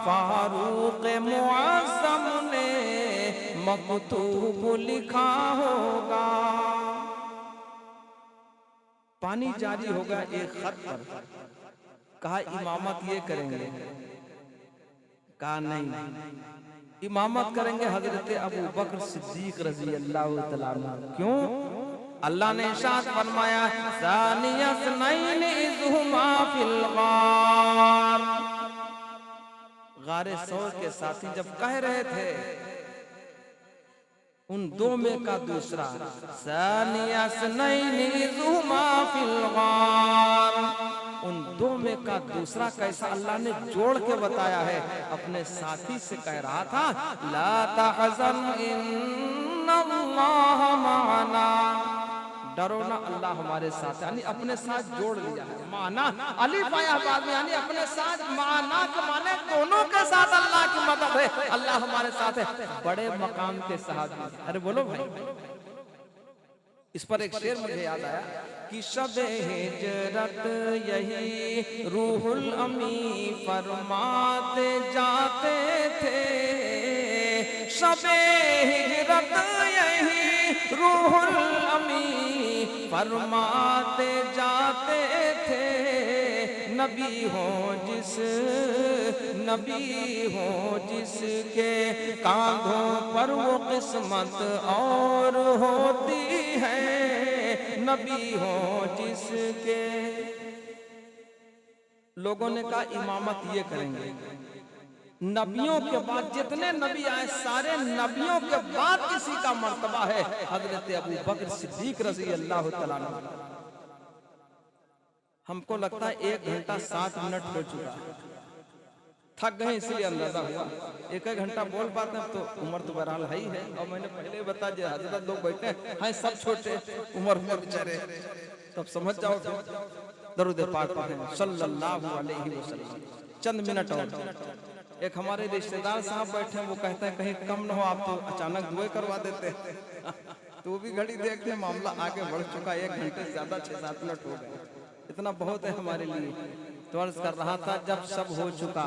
फारूक मुअज़्ज़म ने मकतूब लिखा होगा। पानी जारी होगा एक खत पर। कहा इमामत ये करेंगे? कहा नहीं, इमामत करेंगे हजरत अबू बकर सिद्दीक रजी अल्लाह तआला अन्हु। क्यों? अल्लाह ने इरशाद फरमाया सानियस्नैन इज़हुमा फिल गार, गारे सौर के साथी जब कह रहे थे उन दो में का दूसरा, सानियस्नैन इज़हुमा फिल गार, उन दो में का दूसरा कैसा अल्लाह ने जोड़ के बताया है। अपने साथी से कह रहा था ला तहज़न इन्नल्लाह मअना, डरो ना अल्लाह हमारे साथ, यानी अपने साथ जोड़ लिया है। माना अलिफ आया बाद में, यानी अपने साथ, माना के माने दोनों के साथ अल्लाह की मदद है, अल्लाह हमारे साथ है, बड़े मकाम के साथ। अरे बोलो भाई, इस पर एक शेर मुझे याद आया कि शबे हिजरत यही रूहुल अमी फरमाते जाते थे, शबे हिजरत यही रूहुल अमी फरमाते जाते थे। नबी हो जिसके कांधों पर वो किस्मत और होती है, नबी हो जिसके। लोगों ने कहा इमामत ये करेंगे, नबियों के बाद जितने नबी आए सारे नबियों के बाद किसी का मर्तबा है हजरत अबू बकर सिद्दीक रज़ी अल्लाह तआला अन्हु। हमको लगता है 1 घंटा 7 मिनट हो चुका, थक गए इसलिए अंदाजा हुआ। 1 घंटा बोल पाते हैं तो उम्र तो बहरहाल है ही है। और मैंने पहले बता दिया हजरत लोग बैठे हैं सब छोटे उम्र में बेचारे, तब समझ जाओ। दरूद पाक पढ़ें सल्लल्लाहु अलैहि वसल्लम। चंद मिनट और। एक हमारे रिश्तेदार साहब बैठे हैं, वो कहते हैं कहीं कम न हो, आप तो अचानक दुए करवा देते हैं। तो वो भी घड़ी देख के मामला आगे बढ़ चुका, 1 घंटे से ज्यादा 6-7 मिनट हो गए, इतना बहुत है हमारे लिए। तो अर्ज कर रहा था जब सब हो चुका,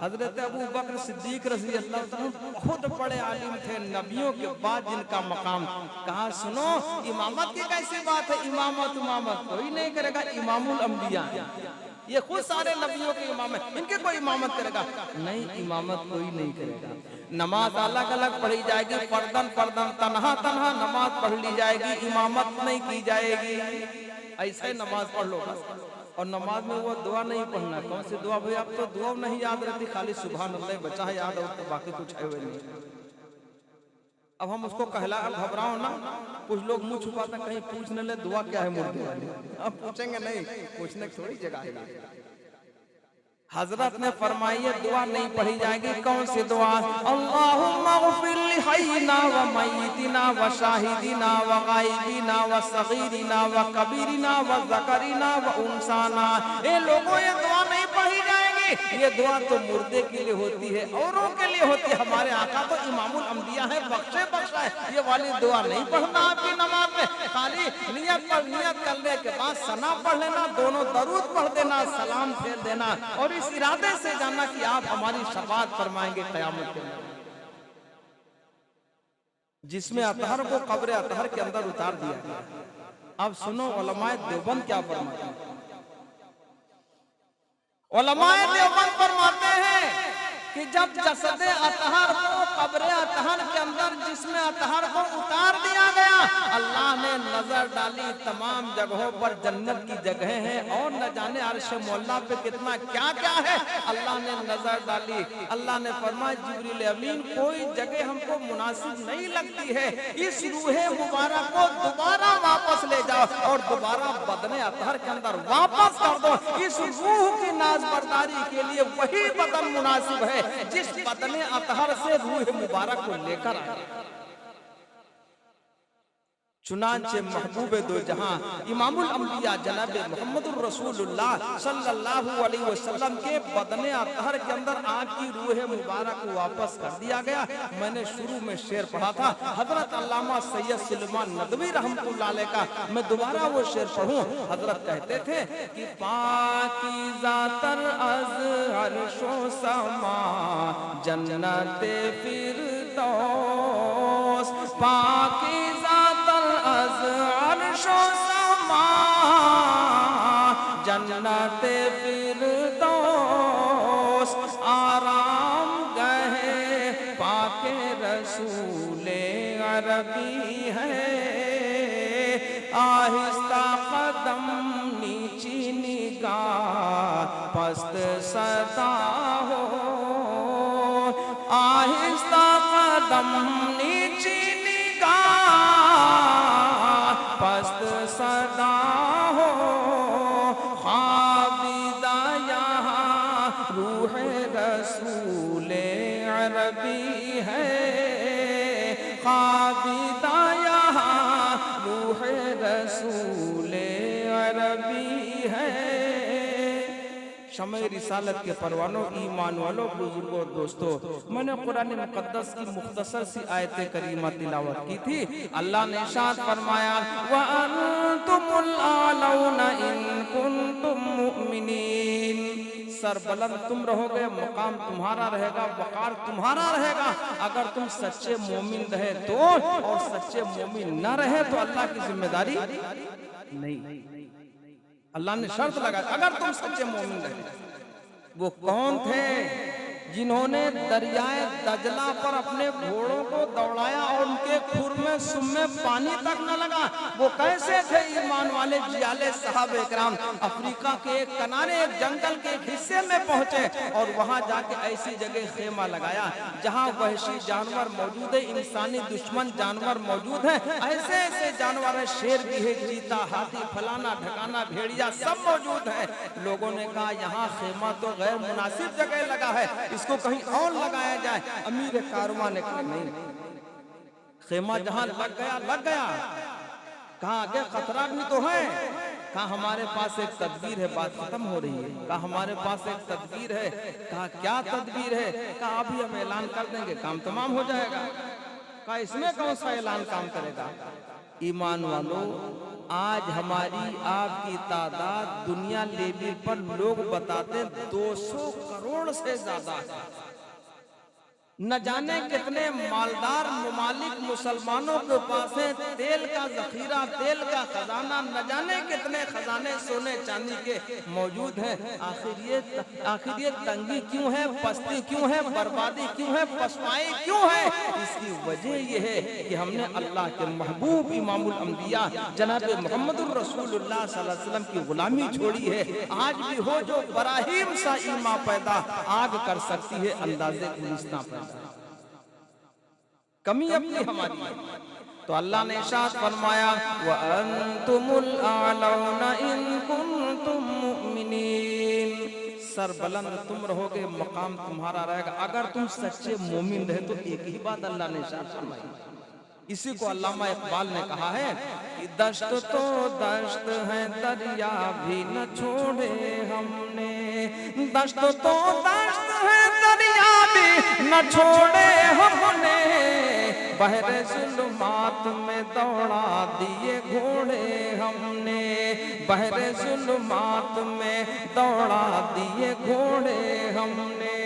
हजरत अबू बकर सिद्दीक रज़ी अल्लाह तआला खुद बड़े आलिम थे, नबियों के बाद जिनका मकाम। कहा सुनो इमामत की कैसी बात है, इमामत कोई नहीं करेगा, इमामुल अंबिया, ये खुद सारे नबियों के इमाम है, इनके कोई इमामत करेगा नहीं, इमामत कोई नहीं करेगा। नमाज अलग अलग पढ़ी जाएगी, फर्दन तन्हा नमाज पढ़ ली जाएगी, इमामत नहीं की जाएगी। ऐसे नमाज पढ़ लो बस। और नमाज में वो दुआ नहीं पढ़ना। कौन सी दुआ भाई? आप तो दुआ नहीं याद रहती, खाली सुभान अल्लाह बचा है याद, और तो बाकी कुछ है नहीं। अब हम उसको कहला, घबराओ ना, कुछ लोग मुंह छुपाते कहीं पूछ न ले दुआ क्या है मुर्दे वाली। अब पूछेंगे नहीं, पूछने की थोड़ी जगह है। हजरत ने फरमाई दुआ नहीं पढ़ी जाएगी। कौन सी दुआ? अल्लाहुम्मा ग़फ़िर लि हय्यिना व मय्यितिना व शाहिदिना व गायबिना व सगीरिना व कबीरिना व ज़करिना व उनसाना। ये लोगों ये दुआ नहीं पढ़ी जाएगी। ये दुआ तो मुर्दे के लिए होती है, औरों के लिए होती है। हमारे आका तो इमामुल अंबिया है, बख्शा है। ये वाली दुआ नहीं पढ़ना आपकी नमाज में। खाली नियत करने के बाद सना पढ़ लेना, दोनों दरूद पढ़ देना, सलाम फेर देना, और इस इरादे से जानना कि आप हमारी शफाअत फरमाएंगे क़यामत के दिन। जिसमें अतहर को कब्र अतहर के अंदर उतार दिया गया। अब सुनो उलमाए देवबंद क्या फरमाते हैं। उलमाए देवबंद फरमाते हैं कि जब जसदे अतहर को कब्र अतहर के अंदर जिसमें अतहर को उतार दिया गया, अल्लाह ने नजर डाली तमाम जगहों पर जन्नत की जगहें हैं और न जाने अर्श मौला पे कितना क्या क्या है। अल्लाह ने नजर डाली, अल्लाह ने फरमाया जिब्रील अमीन कोई जगह हमको मुनासिब नहीं लगती है, इस रूहे मुबारक को दोबारा वापस ले जाओ और दोबारा बदने अतहर के अंदर वापस कर दो। इस रूह की नाज़बरदारी के लिए वही बदन मुनासिब है जिस बदने अतहर से रूह मुबारक को लेकर आए। चुनांचे महबूबे दो जहां इमामुल अंबिया जनाबे मोहम्मदुर रसूलुल्लाह सल्लल्लाहु अलैहि वसल्लम के बदने अतहर के अंदर आग की रूह मुबारक को वापस कर दिया गया। मैंने शुरू में शेर पढ़ा था हजरत अल्लामा सैयद सुलेमान नदवी रहमतुल्लाह अलैह का, मैं दोबारा वो शेर पढ़ूं। हजरत कहते थे कि पाकीज़ा तर अज़ अर्शो समा जन्नते फिरदौस, पाकीज़ा अज़ अर्शो समा जन्नते फिरदौस, आराम गहे पाके रसूले अरबी है, आहिस्ता कदम नीची निगाह पस्त सदा हो, आहिस्ता कदम नीची पस्त सदा हो, ख्वाबिदा यहाँ रूह रसूले अरबी है, ख्वाबिदा यहाँ रूह रसूले अरबी है। शमे रिसालत के परवानों, ईमान वालों, बुजुर्गों और दोस्तों, मैंने कुरान मुकद्दस की मुख्तसर सी आयत करीमा तिलावत की थी। अल्लाह ने इरशाद फरमाया व अंतुमुल आलौना इन कुंतुम मुमिनीन, सरबलंद तुम रहोगे, मकाम तुम्हारा रहेगा, वकार तुम्हारा रहेगा अगर तुम सच्चे मोमिन रहे तो, और सच्चे मोमिन न रहे तो अल्लाह की जिम्मेदारी नहीं। अल्लाह ने शर्त लगाई अगर तुम सच्चे मोमिन रहे। वो कौन थे जिन्होंने दरियाए दजला पर अपने घोड़ों को दौड़ाया और उनके खुर में सुम में पानी तक न लगा? वो कैसे थे ईमान वाले जियाले साहब इकराम? अफ्रीका के एक किनारे एक जंगल के एक हिस्से में पहुंचे और वहां जाके ऐसी जगह खेमा लगाया जहां वहशी जानवर मौजूद है, इंसानी दुश्मन जानवर मौजूद है, ऐसे ऐसे जानवर है, शेर भी है, चीता, हाथी, फलाना ढकाना, भेड़िया सब मौजूद है। लोगों ने कहा यहाँ खेमा तो गैर मुनासिब जगह लगा है, इसको कहीं और लगाया जाए। अमीर कारवां ने कहा नहीं, खेमा जहां लग गया, कहा आगे खतरा भी तो है, कहा हमारे पास एक तदबीर है, बात खत्म हो रही है, कहा हमारे पास एक तदबीर है, कहा क्या तदबीर है, कहा अभी हम ऐलान कर देंगे काम तमाम हो जाएगा। कहा इसमें कौन सा ऐलान काम करेगा? ईमान वालों, आज हमारी आपकी तादाद दुनिया लेवल पर लोग बताते 200 करोड़ से ज्यादा है। न जाने कितने मालदार ममालिक मुसलमानों के पास है, तेल का जखीरा, तेल का खजाना, न जाने कितने खजाने सोने चांदी के मौजूद हैं। आखिर ये तंगी क्यों है, पस्ती क्यों है, बर्बादी क्यों है, पछताई क्यों है? इसकी वजह यह है कि हमने अल्लाह के महबूब इमामुल अंबिया जनाब मोहम्मदुर रसूलुल्लाह सल्लल्लाहु अलैहि वसल्लम की गुलामी छोड़ी है। आज भी हो जो बराहीम सा ईमा पैदा आग कर सकती है अंदाजे गुलिस्तां पैदा। कमी अपनी हमारी है। तो अल्लाह ने इरशाद फरमाया व अंतुमुल आलौना इन कुंतुम मुमिनीन, सरबलंद तुम रहोगे, मकाम तुम्हारा रहेगा अगर तुम सच्चे मोमिन रहे। तो एक ही बात अल्लाह ने इरशाद फरमाई। इसी को अल्लामा इकबाल ने कहा है कि दश्त तो दश्त है, दरिया भी न छोड़े हमने, दश्त तो दश्त है, दरिया भी न छोड़े हमने, बहरे जुल्मात में दौड़ा दिए घोड़े हमने, बहरे जुल्मात में दौड़ा दिए घोड़े हमने।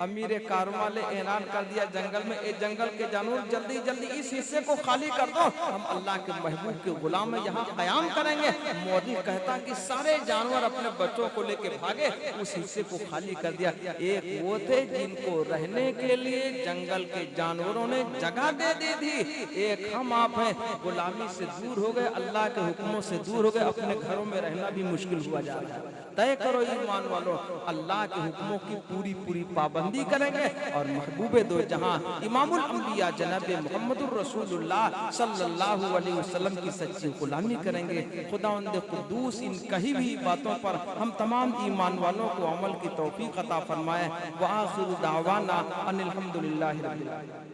अमीर कारों ने ऐलान कर दिया जंगल में, ए जंगल के जानवर जल्दी जल्दी इस हिस्से को खाली कर दो, हम अल्लाह के महबूब के गुलाम यहाँ कयाम करेंगे। मोदी कहता कि सारे जानवर अपने बच्चों को लेके भागे, उस हिस्से को खाली कर दिया। एक वो थे जिनको रहने के लिए जंगल के जानवरों ने जगह दे दी थी, एक हम आप हैं गुलामी से दूर हो गए, अल्लाह के हुक्मों से दूर हो गए, अपने घरों में रहना भी मुश्किल हुआ जा रहा है। तय करो ईमान वालों, अल्लाह के हुक्मों की पूरी पूरी पाबंदी करेंगे और महबूबे दो जहां इमामुल अंबिया जनाब मुहम्मदुर रसूलुल्लाह सल्लल्लाहु अलैहि वसल्लम की सच्ची गुलामी करेंगे। खुदावंद कुद्दूस इन कही हुई बातों पर हम तमाम ईमान वालों को अमल की तौफीक अता फरमाए। व आखिरु दावाना अनिल हम्दुलिल्लाहि रब्बिल आलमीन।